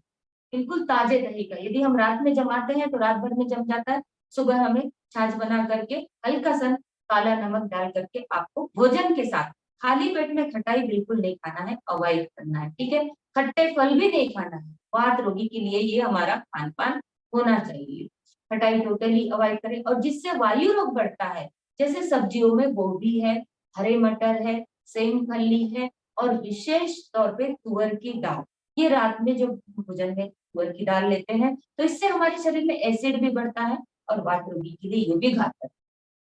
बिल्कुल ताजे दही का। यदि हम रात में जमाते हैं तो रात भर में जम जाता है, सुबह हमें छाछ बना करके हल्का सा काला नमक डाल करके आपको भोजन के साथ, खाली पेट में खटाई बिल्कुल नहीं खाना है, अवॉइड करना है। ठीक है, खट्टे फल भी नहीं खाना है, वात रोगी के लिए ये हमारा खान पान होना चाहिए। खटाई टोटली अवॉइड करें। और जिससे वायु रोग बढ़ता है, जैसे सब्जियों में गोभी है, हरे मटर है, सेम फली है और विशेष तौर पे तुअर की दाल, ये रात में जो भोजन में तुअर की दाल लेते हैं तो इससे हमारे शरीर में एसिड भी बढ़ता है और वात रोगी के लिए ये भी घातक है।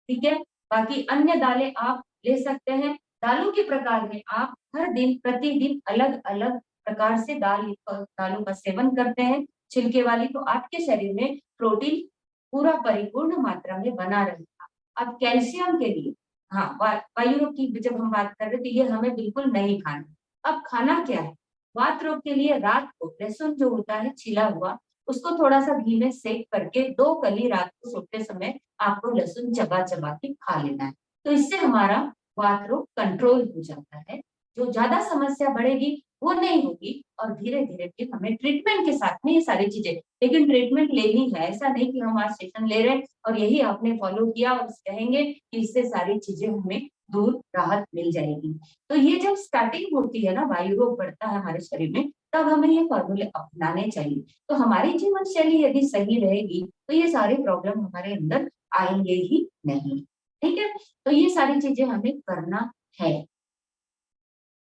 ठीक है, बाकी अन्य दालें आप ले सकते हैं। दालों के प्रकार में आप हर दिन प्रतिदिन अलग अलग प्रकार से दालों का सेवन करते हैं छिलके वाली, तो आपके शरीर में प्रोटीन पूरा परिपूर्ण मात्रा में बना रहेगा। अब कैल्शियम के लिए, हाँ, वायु रोग की जब हम बात कर रहे थे, ये हमें बिल्कुल नहीं खाना। अब खाना क्या है, वात रोग के लिए रात को लहसुन जो होता है छिला हुआ, उसको थोड़ा सा घी में सेक करके 2 कली रात को सोते समय आपको लहसुन चबा चबा के खा लेना है, तो इससे हमारा वात रोग कंट्रोल हो जाता है। जो ज्यादा समस्या बढ़ेगी वो नहीं होगी और धीरे धीरे फिर हमें ट्रीटमेंट के साथ में ये सारी चीजें, लेकिन ट्रीटमेंट लेनी है, ऐसा नहीं कि हम आज सेशन ले रहे हैं और यही आपने फॉलो किया और कहेंगे कि इससे सारी चीजें हमें दूर राहत मिल जाएगी। तो ये जब स्टार्टिंग होती है ना, वायु रोग बढ़ता है हमारे शरीर में, तब हमें ये फॉर्मूले अपनाने चाहिए। तो हमारी जीवन शैली यदि सही रहेगी तो ये सारे प्रॉब्लम हमारे अंदर आएंगे ही नहीं। ठीक है, तो ये सारी चीजें हमें करना है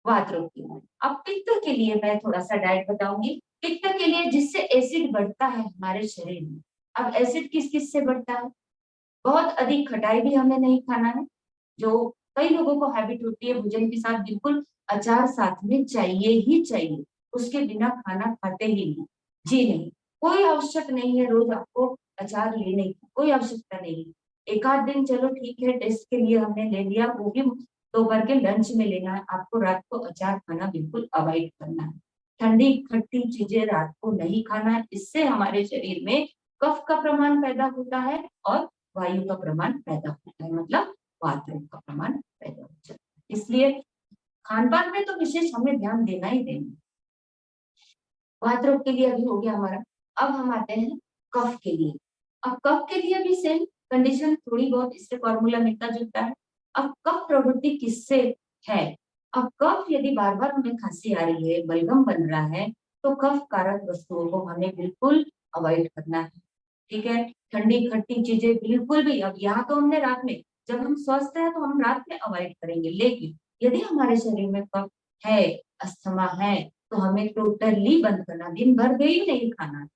वात रोग के लिए। अब पित्त के लिए मैं थोड़ा सा डाइट बताऊंगी। पित्त के लिए जिससे एसिड बढ़ता है हमारे शरीर में, अब एसिड किस किस से बढ़ता है, बहुत अधिक खटाई भी हमें नहीं खाना है। जो कई लोगों को हैबिट होती है भोजन के साथ बिल्कुल अचार साथ में चाहिए ही चाहिए, उसके बिना खाना खाते ही नहीं। जी नहीं, कोई आवश्यक नहीं है रोज आपको अचार लेने की, कोई आवश्यकता नहीं है। एक आध दिन चलो ठीक है, टेस्ट के लिए हमने ले लिया, वो भी दोपहर के लंच में लेना है। आपको रात को अचार खाना बिल्कुल अवॉइड करना है। ठंडी खट्टी चीजें रात को नहीं खाना है, इससे हमारे शरीर में कफ का प्रमाण पैदा होता है और वायु का प्रमाण पैदा होता है, मतलब वात रोग का प्रमाण पैदा हो जाता है। इसलिए खान पान में तो विशेष हमें ध्यान देना ही देना। वात रोग के लिए अभी हो गया हमारा। अब हम आते हैं कफ के लिए। अब कफ के लिए भी सेम कंडीशन थोड़ी बहुत इससे फॉर्मूला मिलता जुलता है। अब कफ प्रवृत्ति किससे है? अब कफ यदि बार बार हमें खांसी आ रही है, बलगम बन रहा है, तो कफ कारक वस्तुओं को हमें बिल्कुल अवॉइड करना है। ठीक है, ठंडी खट्टी चीजें बिल्कुल भी, अब यहाँ तो हमने रात में, जब हम स्वस्थ है तो हम रात में अवॉइड करेंगे, लेकिन यदि हमारे शरीर में कफ है, अस्थमा है, तो हमें टोटली बंद करना, दिन भर भी नहीं खाना,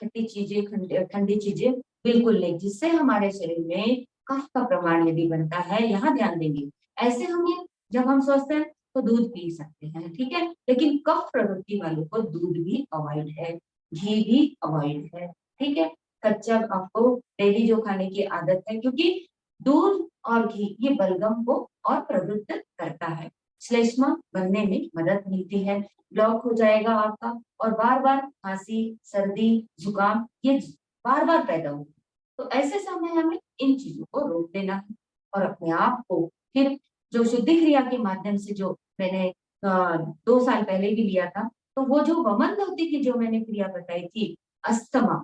खट्टी चीजें ठंडी चीजें बिल्कुल नहीं, जिससे हमारे शरीर में कफ का प्रमाण यदि बनता है, यहाँ ध्यान देंगे। ऐसे हमें जब हम स्वस्थ हैं तो दूध पी सकते हैं, ठीक है, लेकिन कफ प्रवृत्ति वालों को दूध भी अवॉइड है, घी भी अवॉइड है, ठीक है। कच्चा आपको डेली जो खाने की आदत है, क्योंकि दूध और घी ये बलगम को और प्रवृत्त करता है, श्लेष्मा बनने में मदद मिलती है, ब्लॉक हो जाएगा आपका, और बार बार खांसी सर्दी जुकाम ये बार बार पैदा होगा। तो ऐसे समय हमें इन चीजों को रोक देना है और अपने आप को फिर जो शुद्धि क्रिया के माध्यम से, जो मैंने 2 साल पहले भी लिया था, तो वो जो वमन धोती की जो मैंने क्रिया बताई थी, अस्थमा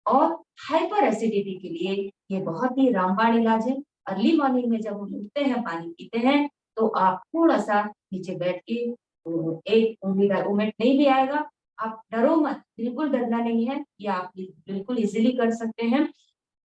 और हाइपर एसिडिटी के लिए ये बहुत ही रामबाण इलाज है। अर्ली मॉर्निंग में जब हम उठते हैं, पानी पीते हैं, तो आप थोड़ा सा नीचे बैठ के, एक उंगली का उमेट नहीं भी आएगा, आप डरो मत, बिल्कुल डरना नहीं है, ये आप बिल्कुल इजीली कर सकते हैं।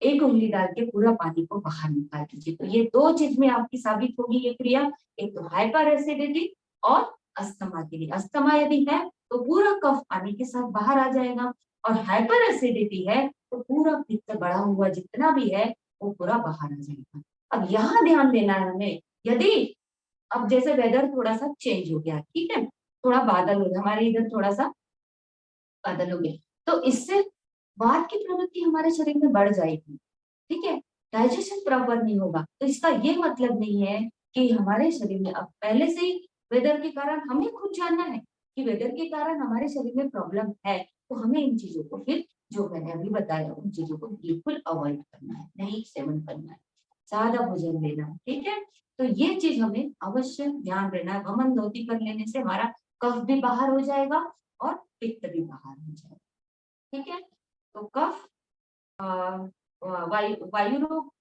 एक उंगली डाल के पूरा पानी को बाहर निकाल दीजिए, तो ये 2 चीज में आपकी साबित होगी ये क्रिया, एक तो हाइपर एसिडिटी और अस्थमा के लिए। अस्थमा यदि है तो पूरा कफ पानी के साथ बाहर आ जाएगा, और हाइपर एसिडिटी है तो पूरा पित्त बढ़ा हुआ जितना भी है वो पूरा बाहर आ जाएगा। अब यहाँ ध्यान देना है हमें, यदि अब जैसे वेदर थोड़ा सा चेंज हो गया, ठीक है, थोड़ा बादल हो गया, हमारे इधर थोड़ा सा बादल हो गया, तो इससे वात की प्रवृत्ति हमारे शरीर में बढ़ जाएगी, ठीक है, डाइजेशन प्रॉपर नहीं होगा। तो इसका ये मतलब नहीं है कि हमारे शरीर में, अब पहले से ही वेदर के कारण हमें खुद जानना है कि वेदर के कारण हमारे शरीर में प्रॉब्लम है, तो हमें इन चीजों को फिर जो मैंने अभी बताया उन चीजों को बिल्कुल अवॉइड करना है, नहीं सेवन करना है, सादा भोजन लेना है, ठीक है। तो ये चीज हमें अवश्य ध्यान देना है। वमन धोती कर लेने से हमारा कफ भी बाहर हो जाएगा और पित्त भी बाहर हो जाएगा, ठीक है। तो कफ वायु रोग,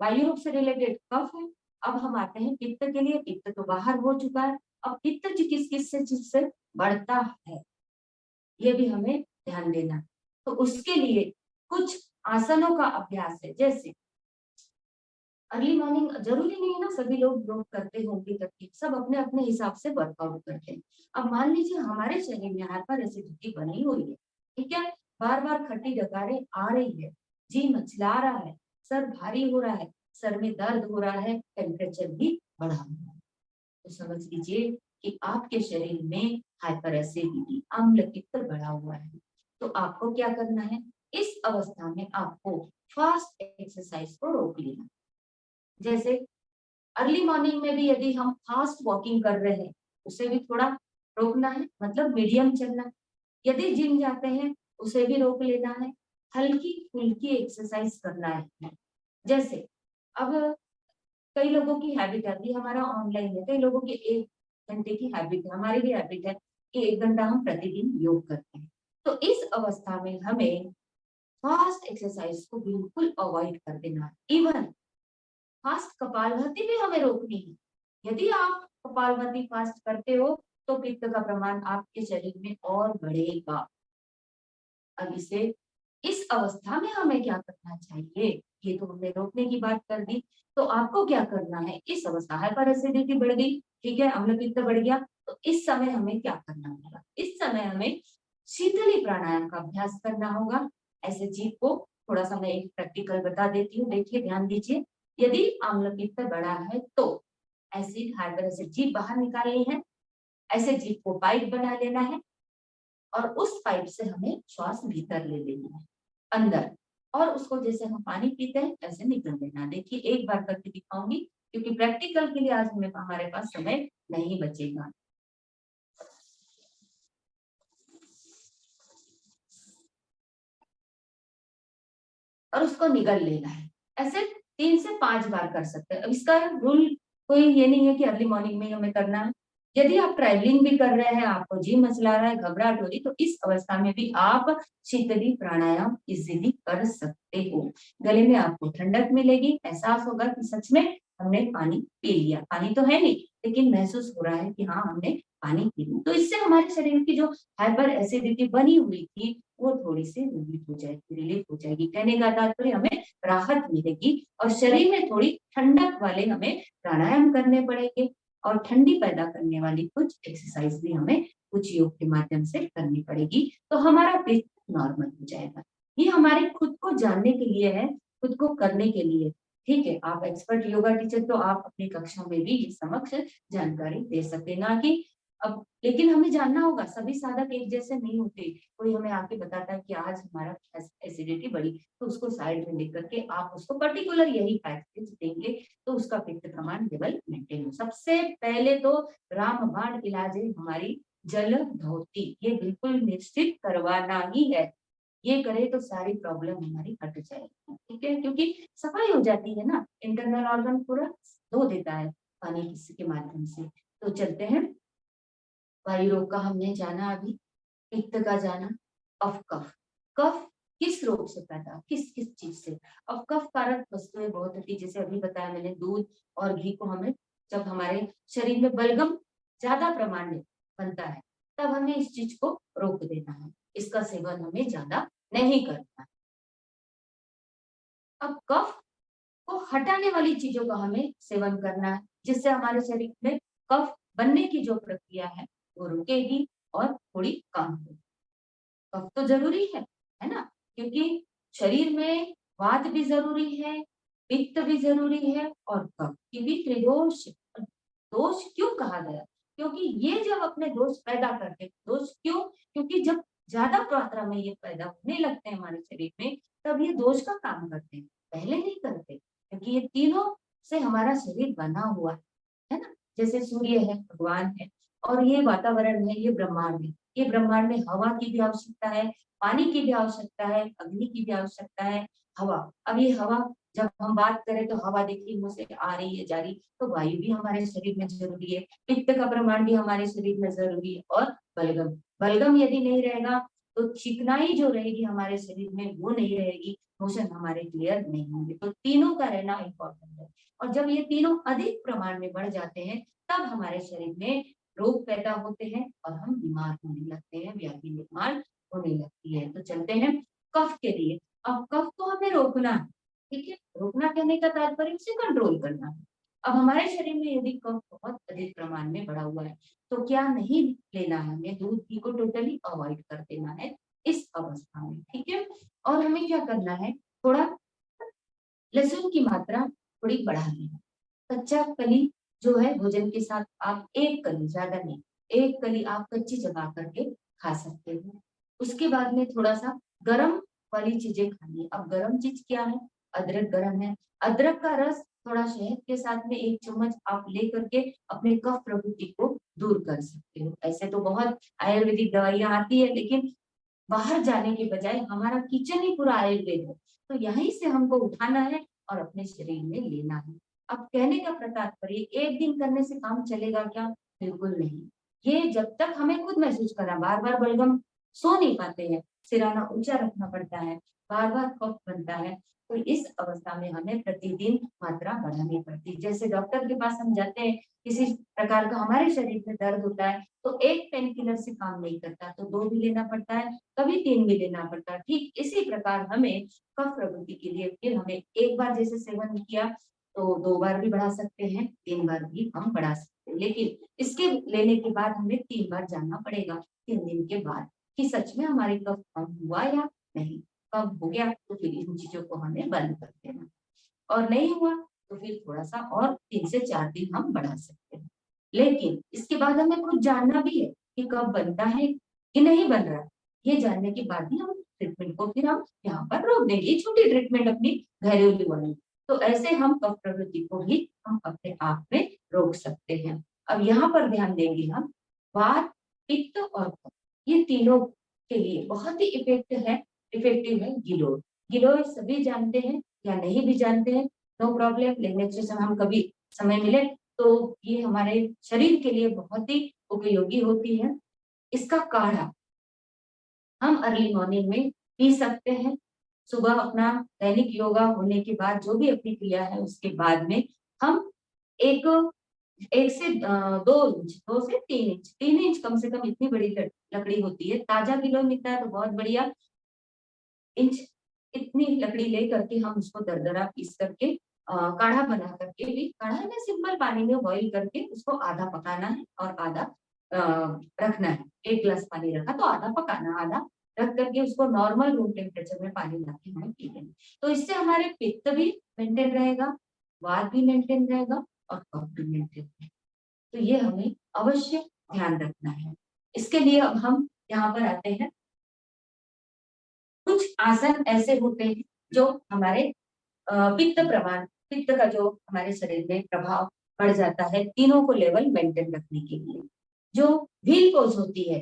वायु रोग से रिलेटेड कफ है। अब हम आते हैं पित्त के लिए। पित्त तो बाहर हो चुका है, अब पित्त किस किस से चीज से बढ़ता है ये भी हमें ध्यान देना। तो उसके लिए कुछ आसनों का अभ्यास है, जैसे अर्ली मॉर्निंग, जरूरी नहीं है ना सभी लोग योग करते होंगे करके, सब अपने अपने हिसाब से वर्कआउट करते हैं। अब मान लीजिए हमारे शरीर में हाइपर एसिडिटी बनी हुई है, ठीक है, बार बार खट्टी डकारें आ रही है, जी मचला रहा है, सर भारी हो रहा है, सर में दर्द हो रहा है, टेम्परेचर भी बढ़ा हुआ है, तो समझ लीजिए कि आपके शरीर में हाइपर एसिडिटी, अम्ल पित्त बढ़ा हुआ है। तो आपको क्या करना है, इस अवस्था में आपको फास्ट एक्सरसाइज को रोक लेना। जैसे अर्ली मॉर्निंग में भी यदि हम फास्ट वॉकिंग कर रहे हैं, उसे भी थोड़ा रोकना है, मतलब मीडियम चलना। यदि जिम जाते हैं उसे भी रोक लेना है, हल्की फुल्की एक्सरसाइज करना है। जैसे अब कई लोगों की हैबिट आती है, हमारा ऑनलाइन है, कई लोगों की 1 घंटे की हैबिट है, हमारी भी हैबिट है कि 1 घंटा हम प्रतिदिन योग करते हैं। तो इस अवस्था में हमें फास्ट एक्सरसाइज को बिल्कुल अवॉइड कर देना। इवन फास्ट कपालभाति भी हमें रोकनी है। यदि आप कपालभाति फास्ट करते हो तो पित्त का प्रमाण आपके शरीर में और बढ़ेगा। अब इसे, इस अवस्था में हमें क्या करना चाहिए, ये तो हमने रोकने की बात कर दी, तो आपको क्या करना है, इस अवस्था हाइपर एसिडिटी बढ़ गई, ठीक है, अम्ल पित्त बढ़ गया, तो इस समय हमें क्या करना होगा, इस समय हमें शीतली प्राणायाम का अभ्यास करना होगा। ऐसे जीव को थोड़ा सा मैं एक प्रैक्टिकल बता देती हूँ, देखिए ध्यान दीजिए। यदि अम्ल पित्त बढ़ा है तो एसिड हाइपर एसिड जीभ बाहर निकालनी है, ऐसे जीभ को पाइप बना लेना है, और उस पाइप से हमें श्वास भीतर ले लेनी है अंदर, और उसको जैसे हम पानी पीते हैं ऐसे निकल देना। देखिए एक बार करके दिखाऊंगी, क्योंकि प्रैक्टिकल के लिए आज हमें हमारे पास समय नहीं बचेगा। और उसको निगल लेना है। ऐसे 3 से 5 बार कर सकते हैं। अब इसका रूल कोई ये नहीं है कि अर्ली मॉर्निंग में हमें करना है। यदि आप ट्रैवलिंग भी कर रहे हैं, आपको जी मचला रहा है, घबराहट हो रही, तो इस अवस्था में भी आप शीतली प्राणायाम इजीली कर सकते हो। गले में आपको ठंडक मिलेगी, एहसास होगा कि सच में हमने पानी पी लिया। पानी तो है नहीं, लेकिन महसूस हो रहा है कि हाँ हमने पानी पी लिया। तो इससे हमारे शरीर की जो हाइपर एसिडिटी बनी हुई थी वो थोड़ी सी रिलीफ हो जाएगी। कहने का तात्पर्य हमें राहत मिलेगी और शरीर में थोड़ी ठंडक वाले हमें प्राणायाम करने पड़ेंगे और ठंडी पैदा करने वाली कुछ एक्सरसाइज भी हमें कुछ योग के माध्यम से करनी पड़ेगी, तो हमारा पेट नॉर्मल हो जाएगा। ये हमारे खुद को जानने के लिए है, खुद को करने के लिए। ठीक है, आप एक्सपर्ट योगा टीचर तो आप अपनी कक्षा में भी ये समक्ष जानकारी दे सकते, ना कि अब लेकिन हमें जानना होगा, सभी साधक एक जैसे नहीं होते। कोई हमें आके बताता है कि आज हमारा एसिडिटी बढ़ी, तो उसको साइड में लेकर के आप उसको पर्टिकुलर यही पैकेज देंगे तो उसका पित्त प्रमाण लेवल मेंटेन हो। सबसे पहले तो रामबाण इलाज है हमारी जल धोती, ये बिल्कुल निश्चित करवाना ही है। ये करे तो सारी प्रॉब्लम हमारी हट जाएगी। ठीक है, क्योंकि सफाई हो जाती है ना, इंटरनल ऑर्गन पूरा धो देता है पानी के माध्यम से। तो चलते हैं, वायु रोग का हमने जाना, अभी पित्त का जाना। अब कफ, कफ किस रोग से पैदा, किस किस चीज से? अब कफ कारक वस्तुएं बहुत होती, जैसे अभी बताया मैंने, दूध और घी को हमें जब हमारे शरीर में बलगम ज्यादा प्रमाण में बनता है तब हमें इस चीज को रोक देना है, इसका सेवन हमें ज्यादा नहीं करना है। अब कफ को हटाने वाली चीजों का हमें सेवन करना है, जिससे हमारे शरीर में कफ बनने की जो प्रक्रिया है वो रुकेगी और थोड़ी कम होगी। कफ तो जरूरी है ना, क्योंकि शरीर में वात भी जरूरी है, पित्त भी जरूरी है और कफ की भी त्रिदोष। दोष क्यों कहा गया? क्योंकि ये जब अपने दोष पैदा करते, दोष क्यों? क्योंकि जब ज्यादा मात्रा में ये पैदा होने लगते हैं हमारे शरीर में, तब ये दोष का काम करते हैं, पहले नहीं करते, क्योंकि ये तीनों से हमारा शरीर बना हुआ है ना। जैसे सूर्य है, भगवान है, और ये वातावरण है, ये ब्रह्मांड है। ये ब्रह्मांड में हवा की भी आवश्यकता है, पानी की भी आवश्यकता है, अग्नि की भी आवश्यकता है। हवा, अब ये हवा जब हम बात करें तो हवा देखिए मुंह से आ रही है, जा रही, तो वायु भी हमारे शरीर में जरूरी है, पित्त का प्रमाण भी हमारे शरीर में जरूरी है, और बलगम, बलगम यदि नहीं रहेगा तो चिकनाई जो रहेगी हमारे शरीर में वो नहीं रहेगी, मोशन हमारे क्लियर नहीं होंगे। तो तीनों का रहना इंपॉर्टेंट है, और जब ये तीनों अधिक प्रमाण में बढ़ जाते हैं तब हमारे शरीर में रोग पैदा होते हैं और हम बीमार होने लगते हैं, व्याधि निर्माण होने लगती है। तो चलते हैं कफ के लिए। अब कफ को हमें रोकना है, ठीक है, रोकना कहने का तात्पर्य उसे कंट्रोल करना है। अब हमारे शरीर में यदि कफ बहुत अधिक प्रमाण में बढ़ा हुआ है तो क्या नहीं लेना है, हमें दूध घी को टोटली अवॉइड कर देना है इस अवस्था में। ठीक है, और हमें क्या करना है, थोड़ा लहसुन की मात्रा थोड़ी बढ़ानी है। कच्चा कली जो है भोजन के साथ आप एक कली, ज्यादा नहीं, एक कली आप कच्ची चबा करके खा सकते हो। उसके बाद में थोड़ा सा गरम वाली चीजें खानी है। अब गरम चीज क्या है? अदरक गरम है, अदरक का रस थोड़ा शहद के साथ में 1 चम्मच आप ले करके अपने कफ प्रवृत्ति को दूर कर सकते हो। ऐसे तो बहुत आयुर्वेदिक दवाइयां आती है, लेकिन बाहर जाने के बजाय हमारा किचन ही पूरा आयुर्वेद है, तो यहीं से हमको उठाना है और अपने शरीर में लेना है। अब कहने का तात्पर्य, एक दिन करने से काम चलेगा क्या? बिल्कुल नहीं। ये जब तक हमें खुद महसूस करना, बार बार बलगम सो नहीं पाते हैं, सिराना ऊंचा रखना पड़ता है, बार बार कफ बनता है, तो इस अवस्था में हमें प्रतिदिन मात्रा बढ़ानी पड़ती है। जैसे डॉक्टर के पास हम जाते हैं, किसी प्रकार का हमारे शरीर में दर्द होता है तो एक पेन किलर से काम नहीं करता, तो 2 भी लेना पड़ता है, कभी 3 भी लेना पड़ता है। ठीक इसी प्रकार हमें कफ प्रवृत्ति के लिए फिर हमें एक बार जैसे सेवन किया तो 2 बार भी बढ़ा सकते हैं, 3 बार भी हम बढ़ा सकते हैं, लेकिन इसके लेने के बाद हमें 3 बार जानना पड़ेगा 3 दिन के बाद कि सच में हमारे कफ कम हुआ या नहीं। कम हो गया तो फिर इन चीजों को हमें बंद कर देना, और नहीं हुआ तो फिर थोड़ा सा और 3 से 4 दिन हम बढ़ा सकते हैं। लेकिन इसके बाद हमें खुद जानना भी है कि कब बनता है कि नहीं बन रहा है। ये जानने के बाद ही हम ट्रीटमेंट को फिर हम यहाँ पर रोक देंगे। ये छोटी ट्रीटमेंट अपनी घरेलू वाली, तो ऐसे हम कफ प्रवृत्ति को भी हम अपने आप में रोक सकते हैं। अब यहाँ पर ध्यान देंगे हम, वात, पित्त और कफ, ये तीनों के लिए बहुत ही इफेक्टिव है गिलोय। गिलोय सभी जानते हैं या नहीं भी जानते हैं, नो प्रॉब्लम, लेकिन नेक्स्ट हम कभी समय मिले तो ये हमारे शरीर के लिए बहुत ही उपयोगी होती है। इसका काढ़ा हम अर्ली मॉर्निंग में पी सकते हैं। सुबह अपना दैनिक योगा होने के बाद जो भी अपनी क्रिया है उसके बाद में हम एक 1 से 2 इंच, 2 से 3 इंच, 3 इंच कम से कम इतनी बड़ी लकड़ी होती है, ताजा गिलोय मिलता है तो बहुत बढ़िया, इंच इतनी लकड़ी ले करके हम उसको दरदरा पीस करके काढ़ा बना करके भी, काढ़ा में सिंपल पानी में बॉईल करके उसको आधा पकाना है और आधा रखना है। 1 गिलास पानी रखा तो आधा पकाना, आधा रख करके उसको नॉर्मल रूम टेम्परेचर में पानी लाके हमें पी लेंगे। तो इससे हमारे पित्त भी मेंटेन रहेगा, वात भी मेंटेन रहेगा और कफ भी मेंटेन रहेगा। तो ये हमें अवश्य ध्यान रखना है। इसके लिए अब हम यहाँ पर आते हैं, कुछ आसन ऐसे होते हैं जो हमारे पित्त का जो हमारे शरीर में प्रभाव बढ़ जाता है, तीनों को लेवल मेंटेन रखने के लिए। जो व्हील पोज होती है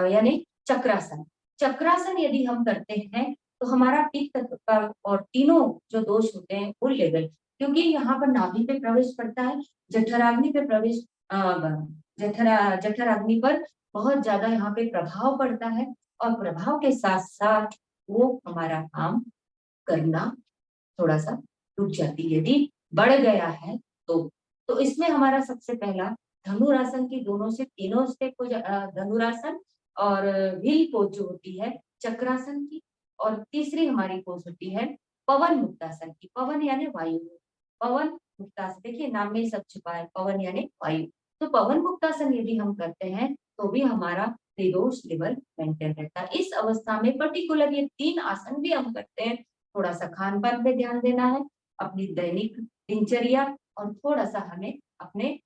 यानी चक्रासन, चक्रासन यदि हम करते हैं तो हमारा पित्त का और तीनों जो दोष होते हैं वो लेवल, क्योंकि यहाँ पर नाभि पे प्रवेश करता है, जठराग्नि पे प्रवेश, जठराग्नि पर बहुत ज्यादा यहाँ पे प्रभाव पड़ता है और प्रभाव के साथ साथ वो हमारा काम करना थोड़ा सा रुक जाती है यदि बढ़ गया है तो इसमें हमारा सबसे पहला धनुरासन की दोनों से तीनों स्टेप हो धनुरासन और व्हील पोज जो होती है चक्रासन की, और तीसरी हमारी पोज होती है पवन मुक्तासन की। पवन यानी वायु, पवन मुक्तासन, देखिए नाम में सब छुपा है, पवन यानी वायु। तो पवन मुक्तासन यदि हम करते हैं तो भी हमारा त्रिदोष लेवल मेंटेन रहता है। इस अवस्था में पर्टिकुलर ये 3 आसन भी हम करते हैं। थोड़ा सा खान पान पे ध्यान देना है, अपनी दैनिक दिनचर्या, और थोड़ा सा हमें अपने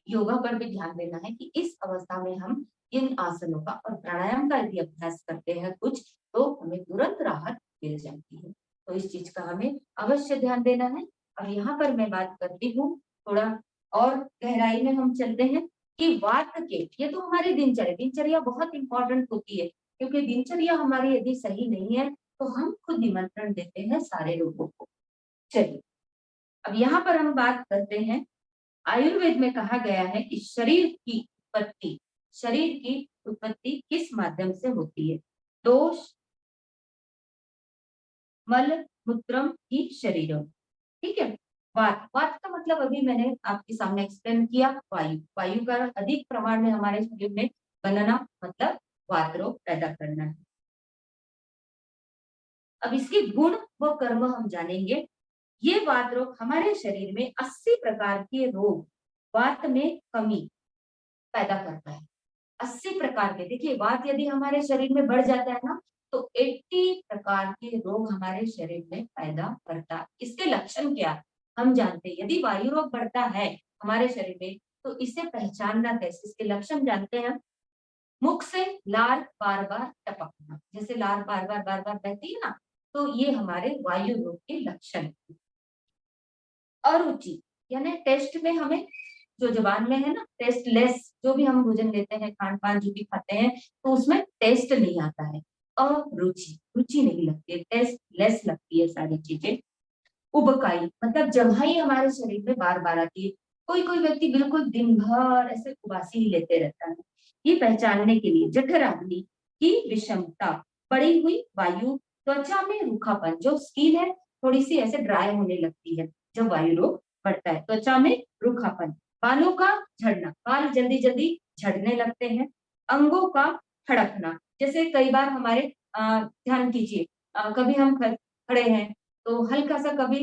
योगा पर भी ध्यान देना है कि इस अवस्था में हम इन आसनों का और प्राणायाम का यदि अभ्यास करते हैं कुछ तो हमें तुरंत राहत मिल जाती है। तो इस चीज का हमें अवश्य ध्यान देना है। अब यहाँ पर मैं बात करती हूँ, थोड़ा और गहराई में हम चलते हैं कि वात के, ये तो हमारी दिनचर्या बहुत इंपॉर्टेंट होती है, क्योंकि दिनचर्या हमारी यदि सही नहीं है तो हम खुद निमंत्रण देते हैं सारे रोगों को। चलिए अब यहाँ पर हम बात करते हैं, आयुर्वेद में कहा गया है कि शरीर की उत्पत्ति किस माध्यम से होती है? दोष, मल, मूत्रम ही शरीरम। ठीक है, वात का मतलब अभी मैंने आपके सामने एक्सप्लेन किया, वायु का अधिक प्रमाण में हमारे शरीर में बनना मतलब वात रोग पैदा करना है। अब इसके गुण व कर्म हम जानेंगे। ये वात रोग हमारे शरीर में 80 प्रकार के रोग वात में कमी पैदा करता है। 80 प्रकार के, देखिए वात यदि हमारे शरीर में बढ़ जाता है ना तो 80 प्रकार के रोग हमारे शरीर में पैदा करता है। इसके लक्षण क्या हम जानते हैं, यदि वायु रोग बढ़ता है हमारे शरीर में तो इसे पहचानना कैसे, इसके लक्षण जानते हैं हम। मुख से लार बार बार टपकना, जैसे लार बार बार बहती है ना, तो ये हमारे वायु रोग के लक्षण है। अरुचि यानी टेस्ट में हमें जो जुबान में है ना, टेस्ट लेस, जो भी हम भोजन लेते हैं, खान पान जो भी खाते हैं तो उसमें टेस्ट नहीं आता है। अरुचि, रुचि नहीं लगती है, टेस्ट लेस लगती है सारी चीजें। उबकाई मतलब जम्हाई हमारे शरीर में बार बार आती है, कोई कोई व्यक्ति बिल्कुल दिन भर ऐसे उबासी ही लेते रहता है। ये पहचानने के लिए जठराग्नि की विषमता, बढ़ी हुई वायु, त्वचा में रूखापन, जो स्किन है थोड़ी सी ऐसे ड्राई होने लगती है जब वायु रोग बढ़ता है, त्वचा में रूखापन, बालों का झड़ना, बाल जल्दी जल्दी झड़ने लगते हैं, अंगों का फड़कना, जैसे कई बार हमारे ध्यान कीजिए, कभी हम खड़े हैं तो हल्का सा कभी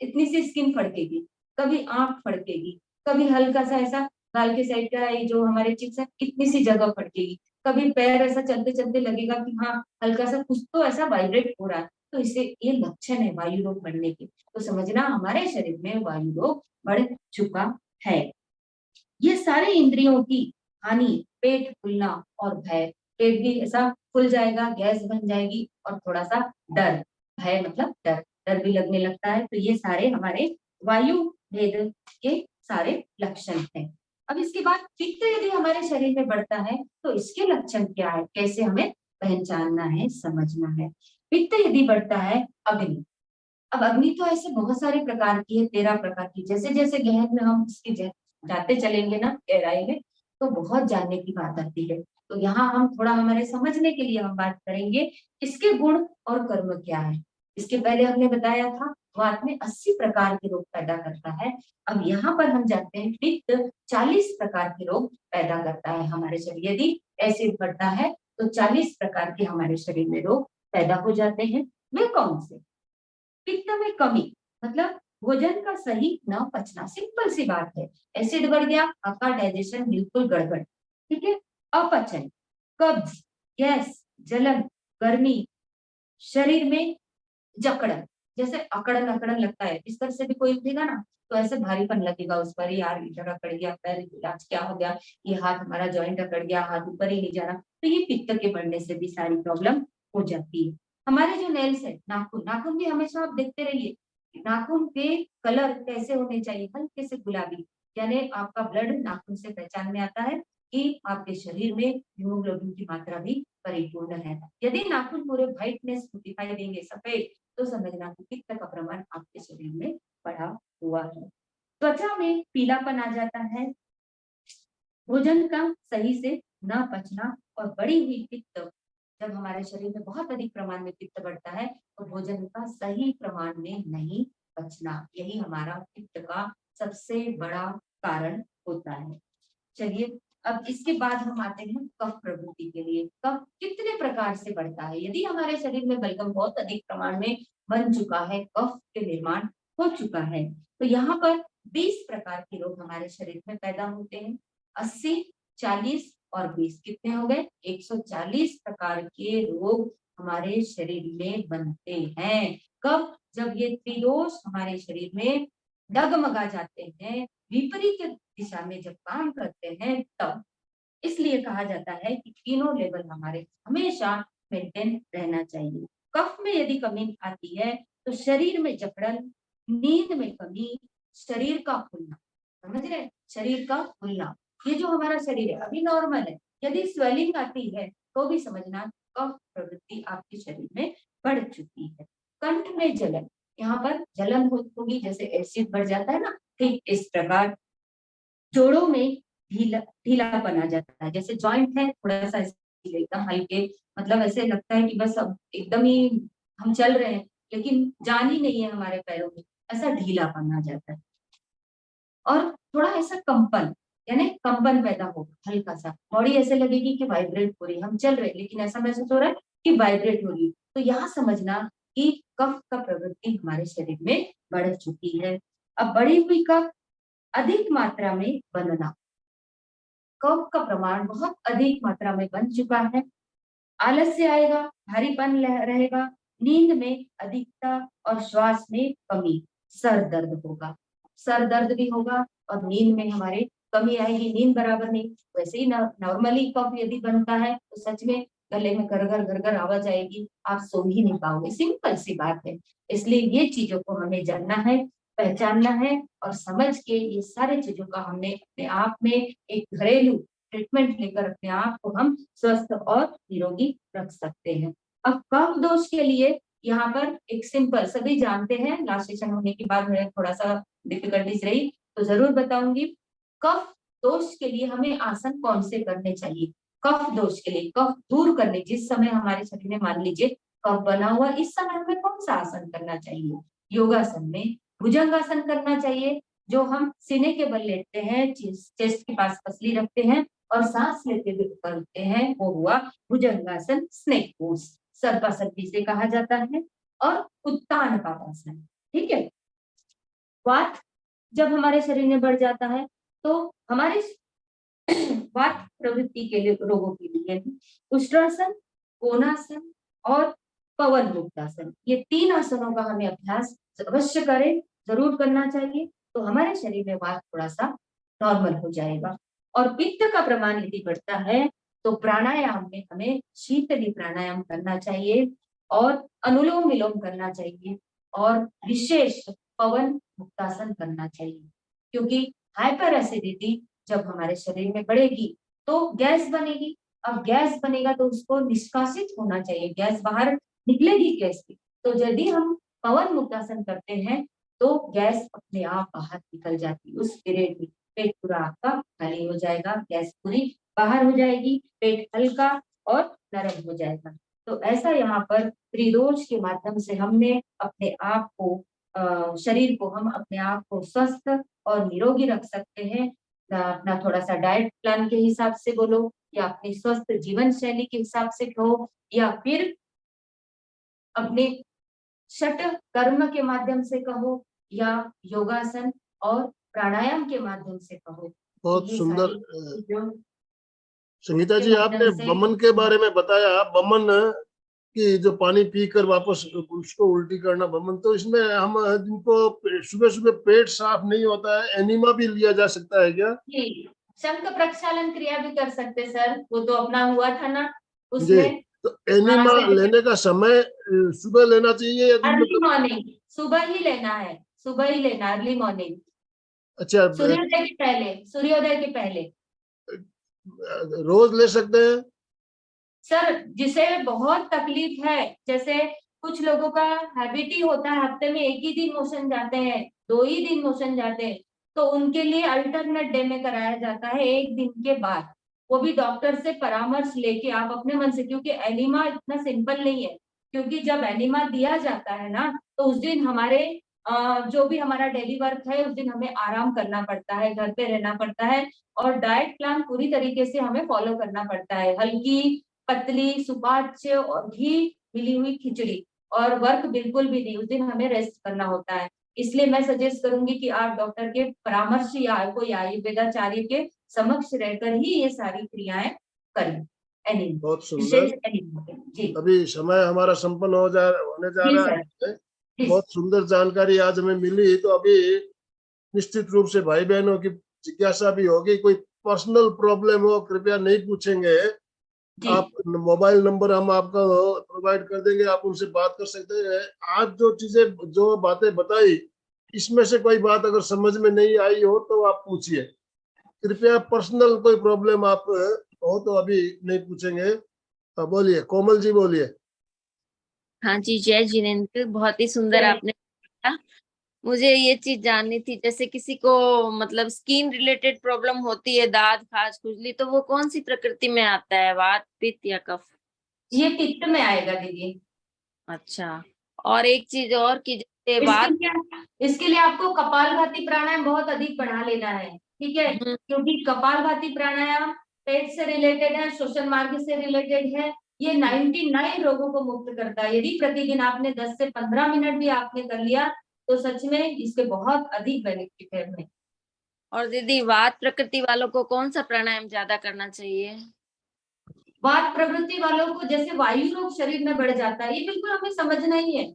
इतनी सी स्किन फड़केगी, कभी आंख फड़केगी, कभी हल्का सा ऐसा गाल के साइड का जो हमारे चिक्स है इतनी सी जगह फड़केगी, कभी पैर ऐसा चलते चलते लगेगा कि हाँ हल्का सा कुछ तो ऐसा वाइब्रेट हो रहा है, तो इसे ये लक्षण है वायु रोग बढ़ने के। तो समझना हमारे शरीर में वायु रोग बढ़ चुका है। ये सारे इंद्रियों की हानि, पेट फूलना और भय, पेट भी ऐसा फूल जाएगा, गैस बन जाएगी और थोड़ा सा डर, भय मतलब डर, डर भी लगने लगता है। तो ये सारे हमारे वायु भेद के सारे लक्षण हैं। अब इसके बाद पित्त यदि हमारे शरीर में बढ़ता है तो इसके लक्षण क्या है, कैसे हमें पहचानना है, समझना है। पित्त यदि बढ़ता है, अग्नि। अब अग्नि तो ऐसे बहुत सारे प्रकार की है, 13 प्रकार की। जैसे जैसे गहन में हम इसके जाते चलेंगे ना गहराई में, तो बहुत जानने की बात आती है। तो यहाँ हम थोड़ा हमारे समझने के लिए हम बात करेंगे इसके गुण और कर्म क्या है। इसके पहले हमने बताया था वात में 80 प्रकार के रोग पैदा करता है। अब यहाँ पर हम जानते हैं पित्त 40 प्रकार के रोग पैदा करता है हमारे शरीर। यदि एसिड बढ़ता है तो 40 प्रकार के हमारे शरीर में रोग पैदा हो जाते हैं। वे कौन से? पित्त में कमी, मतलब भोजन का सही न पचना, सिंपल सी बात है। एसिड बढ़ गया, आपका डाइजेशन बिल्कुल गड़बड़, ठीक है। अपचन, कब्ज, गैस, जलन, गर्मी, शरीर में जकड़न, जैसे अकड़न अकड़न लगता है, इस तरह से भी कोई उठेगा ना तो ऐसे भारीपन लगेगा उस पर, यार इधर अकड़ गया, पैर आज क्या हो गया, ये हाथ हमारा जॉइंट अकड़ गया, हाथ ऊपर ही नहीं जा रहा। तो ये पित्त के बढ़ने से भी सारी प्रॉब्लम हो जाती है। हमारे जो नेल्स है, नाखून, नाखून भी हमेशा आप देखते रहिए नाखून के कलर कैसे होने चाहिए, हल्के से गुलाबी, यानी आपका ब्लड नाखून से पहचान में आता है कि आपके शरीर में हीमोग्लोबिन की मात्रा भी परिपूर्ण है। यदि नाखून पूरे व्हाइटनेस दिखाई देंगे, सफेद, तो समझना कि पित्त का प्रमाण आपके शरीर में बढ़ा हुआ है। त्वचा में पीलापन आ जाता है, भोजन का सही से न पचना, और बढ़ी हुई पित्त, जब हमारे शरीर में बहुत अधिक प्रमाण में पित्त बढ़ता है तो भोजन का सही प्रमाण में नहीं पचना, यही हमारा पित्त का सबसे बड़ा कारण होता है। चलिए अब इसके बाद हम आते हैं कफ प्रवृत्ति के लिए। कफ कितने प्रकार से बढ़ता है? यदि हमारे शरीर में बलगम बहुत अधिक प्रमाण में बन चुका है, कफ के निर्माण हो चुका है, तो यहाँ पर 20 प्रकार के रोग हमारे शरीर में पैदा होते हैं। 80, 40 और 20 कितने हो गए? 140 प्रकार के रोग हमारे शरीर में बनते हैं। कब? जब ये त्रिदोष हमारे शरीर में डगमगा जाते हैं, विपरीत दिशा में जब काम करते हैं, तब। इसलिए कहा जाता है कि तीनों लेवल हमारे हमेशा मेंटेन रहना चाहिए। कफ में यदि कमी आती है तो शरीर में जकड़न, नींद में कमी, शरीर का फूलना, समझ रहे? शरीर का फूलना, ये जो हमारा शरीर है अभी नॉर्मल है, यदि स्वेलिंग आती है तो भी समझना कफ प्रवृत्ति आपके शरीर में बढ़ चुकी है। कंठ में जलन, यहाँ पर जलन होगी, जैसे एसिड बढ़ जाता है ना, ठीक इस प्रकार। जोड़ों में ढीलापन आ जाता है, जैसे जॉइंट है थोड़ा सा एकदम हल्के, मतलब ऐसे लगता है कि बस अब एकदम ही हम चल रहे हैं लेकिन जान ही नहीं है हमारे पैरों में, ऐसा ढीलापन आ जाता है। और थोड़ा ऐसा कंपन, यानी कंपन पैदा होगा हल्का सा, बॉडी ऐसे लगेगी कि वाइब्रेट हो रही है, हम चल रहे हैं लेकिन ऐसा महसूस हो रहा है कि वाइब्रेट हो रही है। तो यहाँ समझना कि कफ का प्रवृत्ति हमारे शरीर में बढ़ चुकी है। अब बढ़ी हुई कफ अधिक मात्रा में बनना, कफ का प्रमाण बहुत अधिक मात्रा में बन चुका है, आलस्य आएगा, भारीपन रहेगा, नींद में अधिकता और श्वास में कमी, सर दर्द होगा, सर दर्द भी होगा और नींद में हमारे कमी आएगी, नींद बराबर नहीं। वैसे ही नॉर्मली कफ यदि बनता है तो सच में गले में गरगर आवाज आएगी, आप सो ही नहीं पाओगे, सिंपल सी बात है। इसलिए ये चीजों को हमें जानना है, पहचानना है और समझ के ये सारे चीजों का हमने अपने आप में एक घरेलू ट्रीटमेंट लेकर अपने आप को हम स्वस्थ और निरोगी रख सकते हैं। अब कफ दोष के लिए यहाँ पर एक सिंपल, सभी जानते हैं, लास्ट सेशन होने के बाद मेरे थोड़ा सा डिफिकल्टीज रही तो जरूर बताऊंगी। कफ दोष के लिए हमें आसन कौन से करने चाहिए? कफ दोष के लिए, कफ दूर करने, जिस समय हमारे शरीर में मान लीजिए कफ बना हुआ, इस समय हमें कौन सा आसन करना चाहिए? योगासन में भुजंगासन करना चाहिए, जो हम सीने के बल लेटते हैं, चेस्ट के पास पसली रखते हैं और सांस लेते हुए करते हैं, वो हुआ भुजंगासन, स्नेक पोज, सर्पासन जिसे कहा जाता है, और उत्तान पादासन, ठीक है। वात जब हमारे शरीर में बढ़ जाता है तो हमारे वात प्रवृत्ति के लिए, रोगों के लिए उष्ट्रासन, कोणासन और पवन मुक्तासन, ये 3 आसनों का हमें अभ्यास अवश्य करें, जरूर करना चाहिए, तो हमारे शरीर में वात थोड़ा सा नॉर्मल हो जाएगा। और पित्त का प्रमाण यदि बढ़ता है तो प्राणायाम में हमें शीतली प्राणायाम करना चाहिए और अनुलोम विलोम करना चाहिए और विशेष पवन मुक्तासन करना चाहिए, क्योंकि हाइपर एसिडिटी जब हमारे शरीर में बढ़ेगी तो गैस बनेगी। अब गैस बनेगा तो उसको निष्कासित होना चाहिए, गैस बाहर निकलेगी कैसे? तो यदि हम पवन मुक्तासन करते हैं तो गैस अपने आप बाहर निकल जाती है। उस पीरियड में पेट पूरा आपका खाली हो जाएगा, गैस पूरी बाहर हो जाएगी, पेट हल्का और नरम हो जाएगा। तो ऐसा यहाँ पर त्रिदोष के माध्यम से हमने अपने आप को शरीर को हम अपने आप को स्वस्थ और निरोगी रख सकते हैं। अपना थोड़ा सा डाइट प्लान के हिसाब से बोलो, या अपनी स्वस्थ जीवन शैली के हिसाब से कहो, या फिर अपने षट कर्म के माध्यम से कहो, या योगासन और प्राणायाम के माध्यम से कहो। बहुत ये सुंदर। सारी चीजों संगीता के जी, आपने माध्यम से बमन के बारे में बताया, बमन कि जो पानी पीकर वापस उसको उल्टी करना बमन, तो इसमें हम जिनको सुबह सुबह पेट साफ नहीं होता है, एनीमा भी लिया जा सकता है क्या? जी, शंख प्रक्षालन क्रिया भी कर सकते सर, वो तो अपना हुआ था ना जी, उसमें। तो एनीमा लेने का समय सुबह लेना चाहिए या दिन में? अर्ली मॉर्निंग, सुबह ही लेना है, सुबह ही लेना, अर्ली मॉर्निंग, अच्छा, सूर्योदय के पहले, सूर्योदय के पहले रोज ले सकते हैं? सर। जिसे बहुत तकलीफ है, जैसे कुछ लोगों का हैबिट ही होता है हफ्ते में एक ही दिन मोशन जाते हैं, 2 ही दिन मोशन जाते हैं, तो उनके लिए अल्टरनेट डे में कराया जाता है, एक दिन के बाद, वो भी डॉक्टर से परामर्श लेके आप अपने मन से, क्योंकि एनिमा इतना सिंपल नहीं है। क्योंकि जब एनिमा दिया जाता है ना, तो उस दिन हमारे जो भी हमारा डेली वर्क है उस दिन हमें आराम करना पड़ता है, घर पे रहना पड़ता है, और डाइट प्लान पूरी तरीके से हमें फॉलो करना पड़ता है। हल्की पतली सुपाच्य और घी मिली हुई खिचड़ी, और वर्क बिल्कुल भी नहीं, उस दिन हमें रेस्ट करना होता है। इसलिए मैं सजेस्ट करूंगी कि आप डॉक्टर के परामर्श या कोई आयुर्वेदाचार्य के समक्ष रहकर ही ये सारी क्रियाएं करें। एनीमिया, बहुत सुंदर। विशेष एनीमिया के। जी अभी समय हमारा संपन्न होने जा जी रहा सर, है। जी बहुत सुंदर जानकारी आज हमें मिली। तो अभी निश्चित रूप से भाई बहनों की जिज्ञासा भी होगी, कोई पर्सनल प्रॉब्लम हो कृपया नहीं पूछेंगे, जी आप मोबाइल नंबर हम आपका प्रोवाइड कर देंगे, आप उनसे बात कर सकते हैं। आज जो चीजें जो बातें बताई, इसमें से कोई बात अगर समझ में नहीं आई हो तो आप पूछिए। कृपया पर्सनल कोई प्रॉब्लम आप हो तो अभी नहीं पूछेंगे। बोलिए कोमल जी, बोलिए। हाँ जी, जय जिनेन्द्र, बहुत ही सुंदर आपने बताया। मुझे ये चीज जाननी थी, जैसे किसी को मतलब स्किन रिलेटेड प्रॉब्लम होती है, दाद खाज खुजली, तो वो कौन सी प्रकृति में आता है, वात पित्त या कफ? ये पित्त में आएगा दीदी। अच्छा, और एक चीज और कि जैसे इसके लिए आपको कपालभाति प्राणायाम बहुत अधिक बढ़ा लेना है, ठीक है? क्योंकि कपालभाति प्राणायाम पेट से रिलेटेड है, श्वसन मार्ग से रिलेटेड है, ये 99 रोगों को मुक्त करता है। यदि प्रतिदिन आपने 10 से 15 मिनट भी आपने कर लिया तो सच में इसके बहुत अधिक बेनिफिट है हमें। और दीदी, वात प्रकृति वालों को कौन सा प्राणायाम ज्यादा करना चाहिए? वात प्रवृत्ति वालों को, जैसे वायु रोग शरीर में बढ़ जाता है, ये बिल्कुल हमें समझना ही है।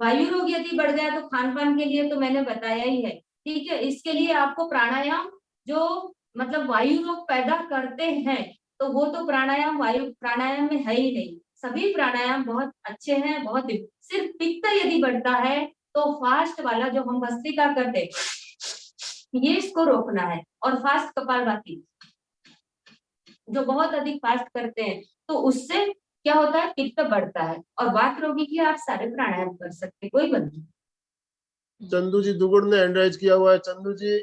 वायु रोग यदि बढ़ गया तो खान पान के लिए तो मैंने बताया ही है, ठीक है? इसके लिए आपको प्राणायाम जो मतलब वायु रोग पैदा करते हैं, तो वो तो प्राणायाम वायु प्राणायाम में है ही नहीं। सभी प्राणायाम बहुत अच्छे हैं, बहुत सिर्फ पित्त यदि बढ़ता है तो फास्ट वाला जो हम भस्त्रिका करते, ये इसको रोकना है, और फास्ट कपालभाति जो बहुत अधिक फास्ट करते हैं, तो उससे क्या होता है, पित्त बढ़ता है। और वात रोगी के आप सारे प्राणायाम कर सकते, कोई बंद नहीं। चंदू जी दुगुड़ ने हैंड राइज किया हुआ है। चंदू जी।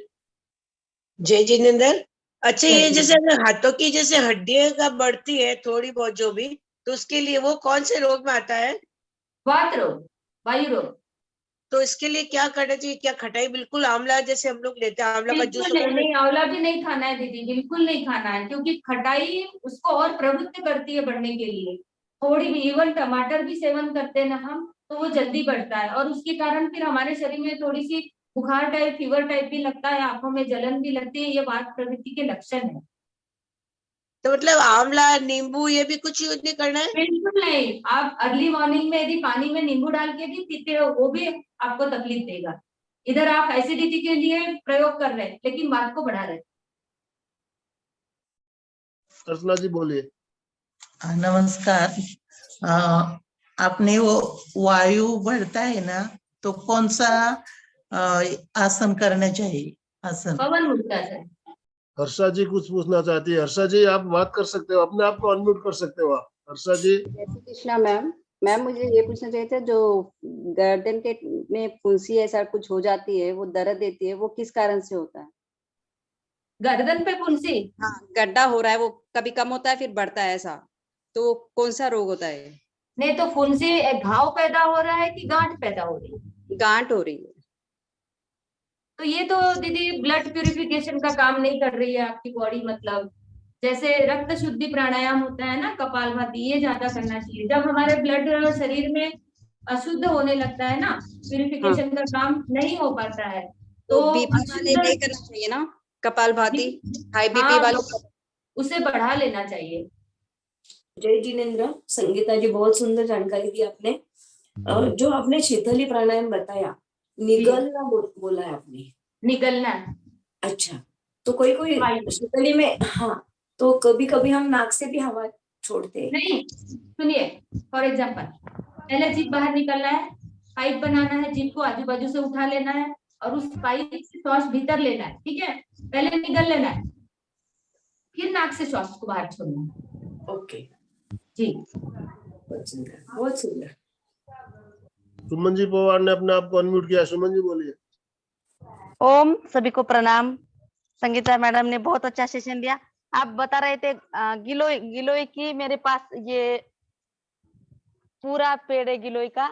जय जिनेन्द्र। अच्छा, ये जय जैसे अगर हाथों की जैसे हड्डियां का बढ़ती है थोड़ी बहुत जो भी, तो उसके लिए वो कौन से रोग में आता है? वात रोग, वायु रोग। तो इसके लिए क्या करना चाहिए? क्या खटाई बिल्कुल आंवला जैसे हम लोग लेते हैं, आंवला का जूस? बिल्कुल नहीं, आंवला भी नहीं खाना है दीदी, बिल्कुल नहीं खाना है, क्योंकि खटाई उसको और प्रवृत्त करती है बढ़ने के लिए। थोड़ी भी, इवन टमाटर भी सेवन करते हैं ना हम, तो वो जल्दी बढ़ता है, और उसके कारण फिर हमारे शरीर में थोड़ी सी बुखार टाइप, फीवर टाइप भी लगता है, आंखों में जलन भी लगती है, ये वात प्रवृत्ति के लक्षण है। तो मतलब आंवला नींबू ये भी कुछ यूज नहीं करना है? बिल्कुल नहीं। आप अर्ली मॉर्निंग में यदि पानी में नींबू डाल के भी पीते हो, वो भी आपको तकलीफ देगा। इधर आप एसिडिटी के लिए प्रयोग कर रहे हैं, लेकिन वात को बढ़ा रहे हैं। अर्चना जी, बोलिए। नमस्कार। आपने वो वायु बढ़ता है ना, तो कौन सा आसन करना चाहिए? आसन पवन मुक्तासन। हर्षा जी कुछ पूछना चाहती है। हर्षा जी आप बात कर सकते हो, अपने आप को अनम्यूट कर सकते हो आप। हर्षा जी। जय श्री कृष्णा मैम। मैम मुझे ये पूछना चाहिए था, जो गर्दन के में फुंसी ऐसा कुछ हो जाती है, वो दर्द देती है, वो किस कारण से होता है? गर्दन पे फुंसी? हाँ, गड्ढा हो रहा है, वो कभी कम होता है फिर बढ़ता है, ऐसा तो कौन सा रोग होता है? नहीं तो फुंसी घाव पैदा हो रहा है कि गांठ पैदा हो रही है? गांठ हो रही है। तो ये तो दीदी ब्लड प्यूरिफिकेशन का काम नहीं कर रही है आपकी बॉडी। मतलब जैसे रक्त शुद्धि प्राणायाम होता है ना, कपालभाति, ये ज्यादा करना चाहिए। जब हमारे ब्लड शरीर में अशुद्ध होने लगता है ना, प्यूरिफिकेशन का काम नहीं हो पाता है, तो तो बीपी वाले अशुद्ध, नहीं करना चाहिए ना कपालभाति? हाई बीपी हाँ, वाले उसे बढ़ा लेना चाहिए। जय जिनेन्द्र, संगीता जी बहुत सुंदर जानकारी दी आपने। जो आपने शीतली प्राणायाम बताया, निगलना बोला है आपने, निकलना। अच्छा, तो कोई शीतली में, हाँ, तो कभी कभी हम नाक से भी हवा छोड़ते हैं। नहीं, सुनिए, फॉर एग्जाम्पल, पहले जीभ बाहर निकलना है, पाइप बनाना है, जीभ को आजू बाजू से उठा लेना है और उस पाइप से श्वास भीतर लेना है, ठीक है? पहले निकल लेना है, फिर नाक से श्वास को बाहर छोड़ना है। ओके जी, बहुत सुंदर, बहुत सुंदर। सुमन जी पवार ने अपने आप को अनम्यूट किया। सुमन जी बोलिए। ओम, सभी को प्रणाम। संगीता मैडम ने बहुत अच्छा सेशन दिया। आप बता रहे थे गिलोय, गिलोय की मेरे पास ये पूरा पेड़ है गिलोय का,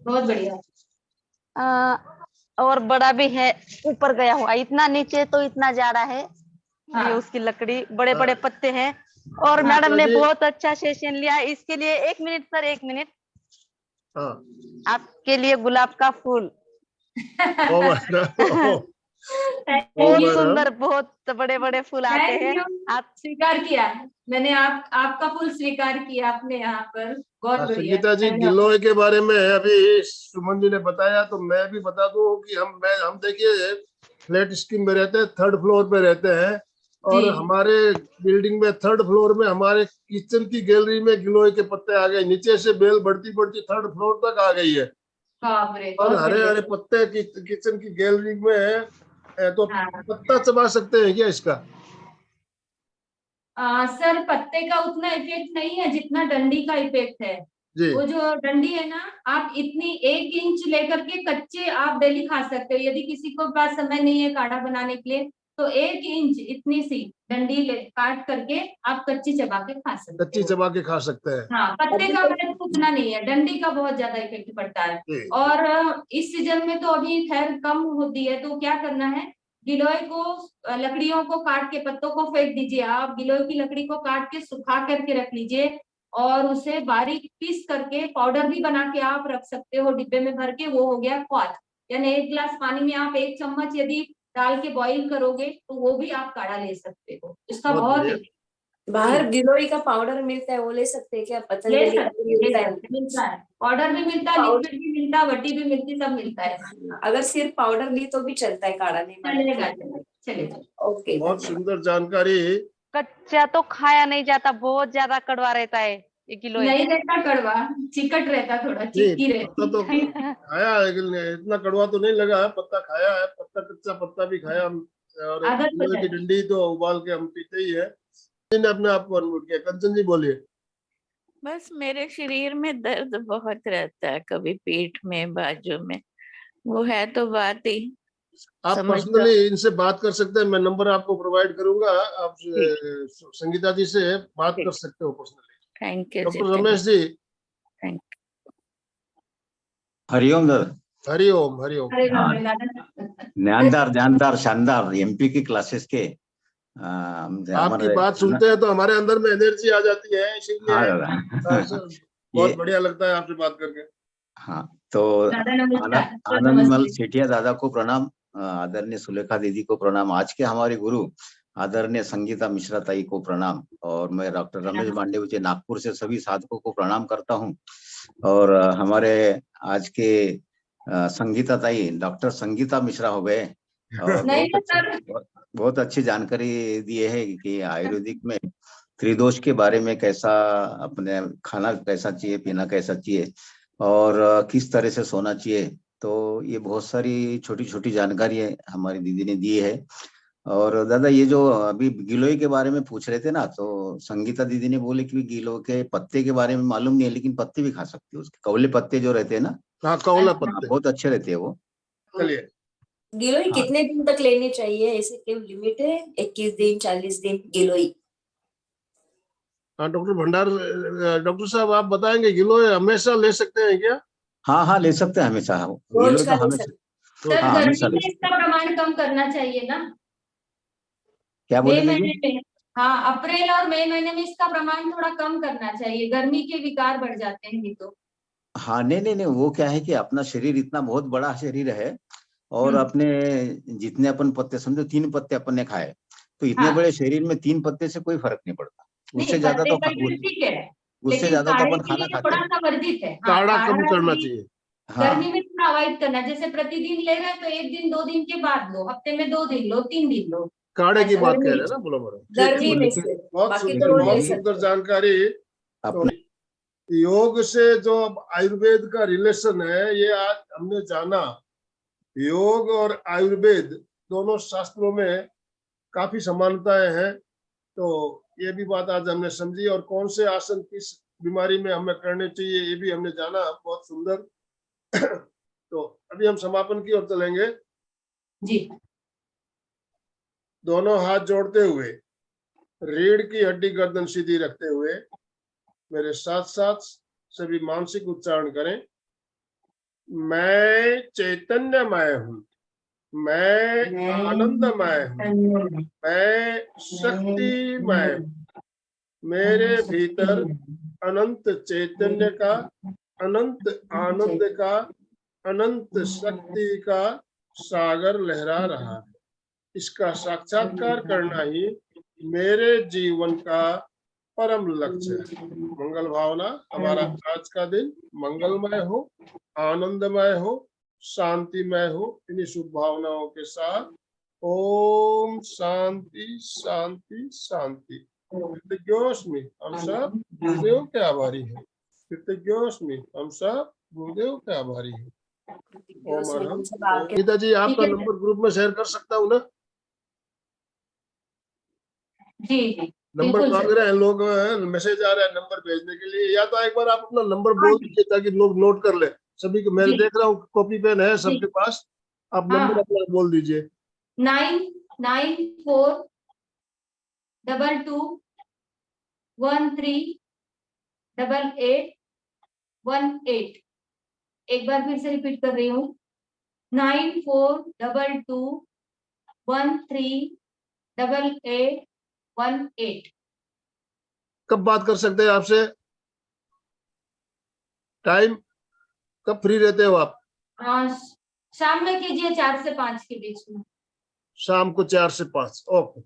बहुत बढ़िया। और बड़ा भी है, ऊपर गया हुआ, इतना नीचे तो इतना ज्यादा है। हाँ। ये उसकी लकड़ी, बड़े बड़े पत्ते हैं। और हाँ, मैडम ने जी। बहुत अच्छा सेशन लिया। इसके लिए 1 मिनट सर, 1 मिनट। हाँ। आपके लिए गुलाब का फूल। ओ मैडम, बहुत सुंदर, बहुत बड़े बड़े फूल आते हैं। आप स्वीकार किया, मैंने आपका फूल स्वीकार किया आपने यहाँ पर। बहुत बढ़िया। संगीता जी, गिलोय के बारे में अभी सुमन जी ने बताया, तो मैं भी बता दूं कि हम देखिए फ्लैट स्कीम में रहते हैं, 3rd फ्लोर पे रहते हैं, और जी। हमारे बिल्डिंग में 3rd फ्लोर में हमारे किचन की गैलरी में गिलोय के पत्ते आ गए। नीचे से बेल बढ़ती बढ़ती 3rd फ्लोर तक आ गई है, बाप रे, और बहुत हरे बढ़िया। हरे पत्ते किचन की गैलरी में है। तो हाँ। पत्ता चबा सकते हैं क्या इसका? सर, पत्ते का उतना इफेक्ट नहीं है जितना डंडी का इफेक्ट है। जी। वो जो डंडी है ना, आप इतनी 1 इंच लेकर के कच्चे आप डेली खा सकते हो। यदि किसी को पास समय नहीं है काढ़ा बनाने के लिए, तो 1 इंच इतनी सी डंडी काट करके आप कच्ची चबा के खा सकते कच्ची हो। चबा के खा सकते हैं। हाँ, पत्ते का महत्व उतना नहीं है, डंडी का बहुत ज्यादा इफेक्ट पड़ता है। जी। और इस सीजन में तो अभी खैर कम होती है, तो क्या करना है, गिलोय को, लकड़ियों को काट के, पत्तों को फेंक दीजिए। आप गिलोय की लकड़ी को काट के सुखा करके रख लीजिए, और उसे बारीक पीस करके पाउडर भी बना के आप रख सकते हो डिब्बे में भर के। वो हो गया क्वाथ, यानी 1 गिलास पानी में आप 1 चम्मच यदि डाल के बॉईल करोगे तो वो भी आप काढ़ा ले सकते हो। इसका बहुत बहुत बढ़िया। बाहर गिलोय का पाउडर मिलता है, वो ले सकते हैं क्या? ले पतंजलि का सकते, भी मिलता है। मिलता है, पाउडर भी मिलता है, लिक्विड भी मिलता है, वटी भी मिलती है, सब मिलता है। अगर सिर्फ पाउडर ली तो भी चलता है, काढ़ा नहीं चलेगा, बनाना? चलेगा। ओके, बहुत धन्यवाद। सुंदर जानकारी। कच्चा तो खाया नहीं जाता, बहुत ज्यादा कड़वा रहता है ये गिलोय। नहीं रहता कड़वा, चिकट रहता, थोड़ा नहीं, चिक्की पत्ता रहती। तो खाया है, लेकिन इतना कड़वा तो नहीं लगा। पत्ता खाया है, पत्ता, कच्चा पत्ता भी खाया हम, और आदत हो गिलोय की जाती। डंडी तो उबाल के हम पीते ही है। ने अपने आप को अनम्यूट किया। कंचन जी बोलिए। बस मेरे शरीर में दर्द बहुत रहता है, कभी पीठ में, बाजू में, वो है तो बात ही आप समझ पर्सनली इनसे बात कर सकते हैं, मैं नंबर आपको प्रोवाइड करूंगा, आप संगीता जी से बात कर सकते हो personally. Thank you doctor Ramesh ji. Thank Hariom दादा। हरिओम, हरिओम। अरे हाँ। ज्ञानदार जानदार शानदार एमपी की क्लासेस के आपकी बात सुनते हैं तो हमारे अंदर में एनर्जी आ जाती है, इसीलिए हाँ दादा बहुत बढ़िया लगता है आपसे बात करके। हाँ, तो नमस्कार। आनंदमल सेठिया दादा को प्रणाम, आदरणीय सुलेखा दीदी को प्रणाम, आज के हमारे गुरु आदरणीय संगीता मिश्रा ताई को प्रणाम, और मैं डॉक्टर रमेश मांडे नागपुर से सभी साधकों को प्रणाम करता हूँ। और हमारे आज के संगीता ताई डॉक्टर संगीता मिश्रा हो गए, और बहुत अच्छी जानकारी दिए है कि आयुर्वेदिक में त्रिदोष के बारे में, कैसा अपने खाना कैसा चाहिए, पीना कैसा चाहिए, और किस तरह से सोना चाहिए, तो ये बहुत सारी छोटी छोटी जानकारी हमारी दीदी ने दी है। और दादा ये जो अभी गिलोय के बारे में पूछ रहे थे ना, तो संगीता दीदी ने बोले कि गिलोय के पत्ते के बारे में मालूम नहीं है, लेकिन पत्ते भी खा सकते हो, उसके कौले पत्ते जो रहते हैं ना, हाँ कौला हाँ, पत्ते। बहुत अच्छे रहते हैं वो। चलिए गिलोय हाँ। कितने दिन तक लेनी चाहिए, ऐसे कोई लिमिट है? 21 दिन, 40 दिन गिलोय? हाँ डॉक्टर भंडार, डॉक्टर साहब आप बताएंगे गिलोय हमेशा ले सकते हैं क्या? हाँ हाँ, ले सकते हैं हमेशा, रोज गिलोय का तो ले हमेशा, सकते? सर हाँ हमेशा गर्मी ले में सकते। इसका प्रमाण कम करना चाहिए ना, क्या मई बोले महीने दीदी? में। हाँ अप्रैल और मई महीने में इसका प्रमाण थोड़ा कम करना चाहिए, गर्मी के विकार बढ़ जाते हैं नहीं तो। हाँ नहीं नहीं नहीं, वो क्या है कि अपना शरीर इतना बहुत बड़ा शरीर है, और अपने जितने अपन पत्ते समझो 3 पत्ते अपन ने खाए, तो इतने हाँ बड़े शरीर में 3 पत्ते से कोई फर्क नहीं पड़ता। नहीं, उससे ज्यादा पत्ते तो का ठीक है, उससे लेकिन ज्यादा तो काढ़े अपन के खाना लिए खाते थोड़ा हैं। सा वर्जित है। हाँ काढ़ा कम काढ़ा करना भी चाहिए। गर्मी हाँ में थोड़ा अवॉइड करना, जैसे प्रतिदिन ले रहे हैं तो 1 दिन 2 दिन के बाद लो, हफ्ते में 2 दिन लो, 3 दिन लो। काढ़े की ऐसा बात कह गर्मी रहे हैं ना, बोलो बोलो। गर्मी में लेकिन से, बहुत बाकी तो सुंदर, रोज ले बहुत दीदी, सुंदर सकते हैं। जानकारी। तो अपने योग से जो अब आयुर्वेद का रिलेशन है, ये आज हमने जाना। योग और आयुर्वेद दोनों शास्त्रों में काफी समानताएं हैं, तो ये भी बात आज हमने समझी। और कौन से आसन किस बीमारी में हमें करने चाहिए ये भी हमने जाना, बहुत सुंदर। तो अभी हम समापन की ओर चलेंगे। जी दोनों हाथ जोड़ते हुए, रीढ़ की हड्डी गर्दन सीधी रखते हुए मेरे साथ साथ सभी मानसिक उच्चारण करें। मैं चैतन्यमय हूँ, मैं आनंदमय हूँ, मैं शक्तिमय हूँ। मेरे भीतर अनंत चैतन्य का, अनंत आनंद का, अनंत शक्ति का सागर लहरा रहा है। इसका साक्षात्कार करना ही मेरे जीवन का परम लक्ष्य है। मंगल भावना, हमारा आज का दिन मंगलमय हो, आनंदमय हो, शांतिमय हो। इन्हीं शुभ भावनाओं के साथ ओम शांति शांति शांति। कृतज्ञोस्मि, हम सब गुरुदेव के आभारी हैं। कृतज्ञोस्मि, हम सब गुरुदेव के आभारी हैं। ओम अरहम। सब आपके गीता जी आपका ठीक है। नंबर ग्रुप में शेयर कर सकता हूँ ना? जी जी नंबर बिल्कुल मांग सर। रहे हैं लोग, मैसेज आ रहा है नंबर भेजने के लिए, या तो एक बार आप अपना नंबर बोल दीजिए ताकि लोग नोट कर ले। सभी को मैं जी देख रहा हूँ कॉपी पेन है सबके जी पास, आप हाँ नंबर अपना बोल दीजिए। 9422138818। एक बार फिर से रिपीट कर रही हूँ, 9422138818। कब बात कर सकते हैं आपसे? टाइम कब फ्री रहते हो आप? शाम में कीजिए 4 से 5 के बीच में। शाम को 4 से 5। ओके।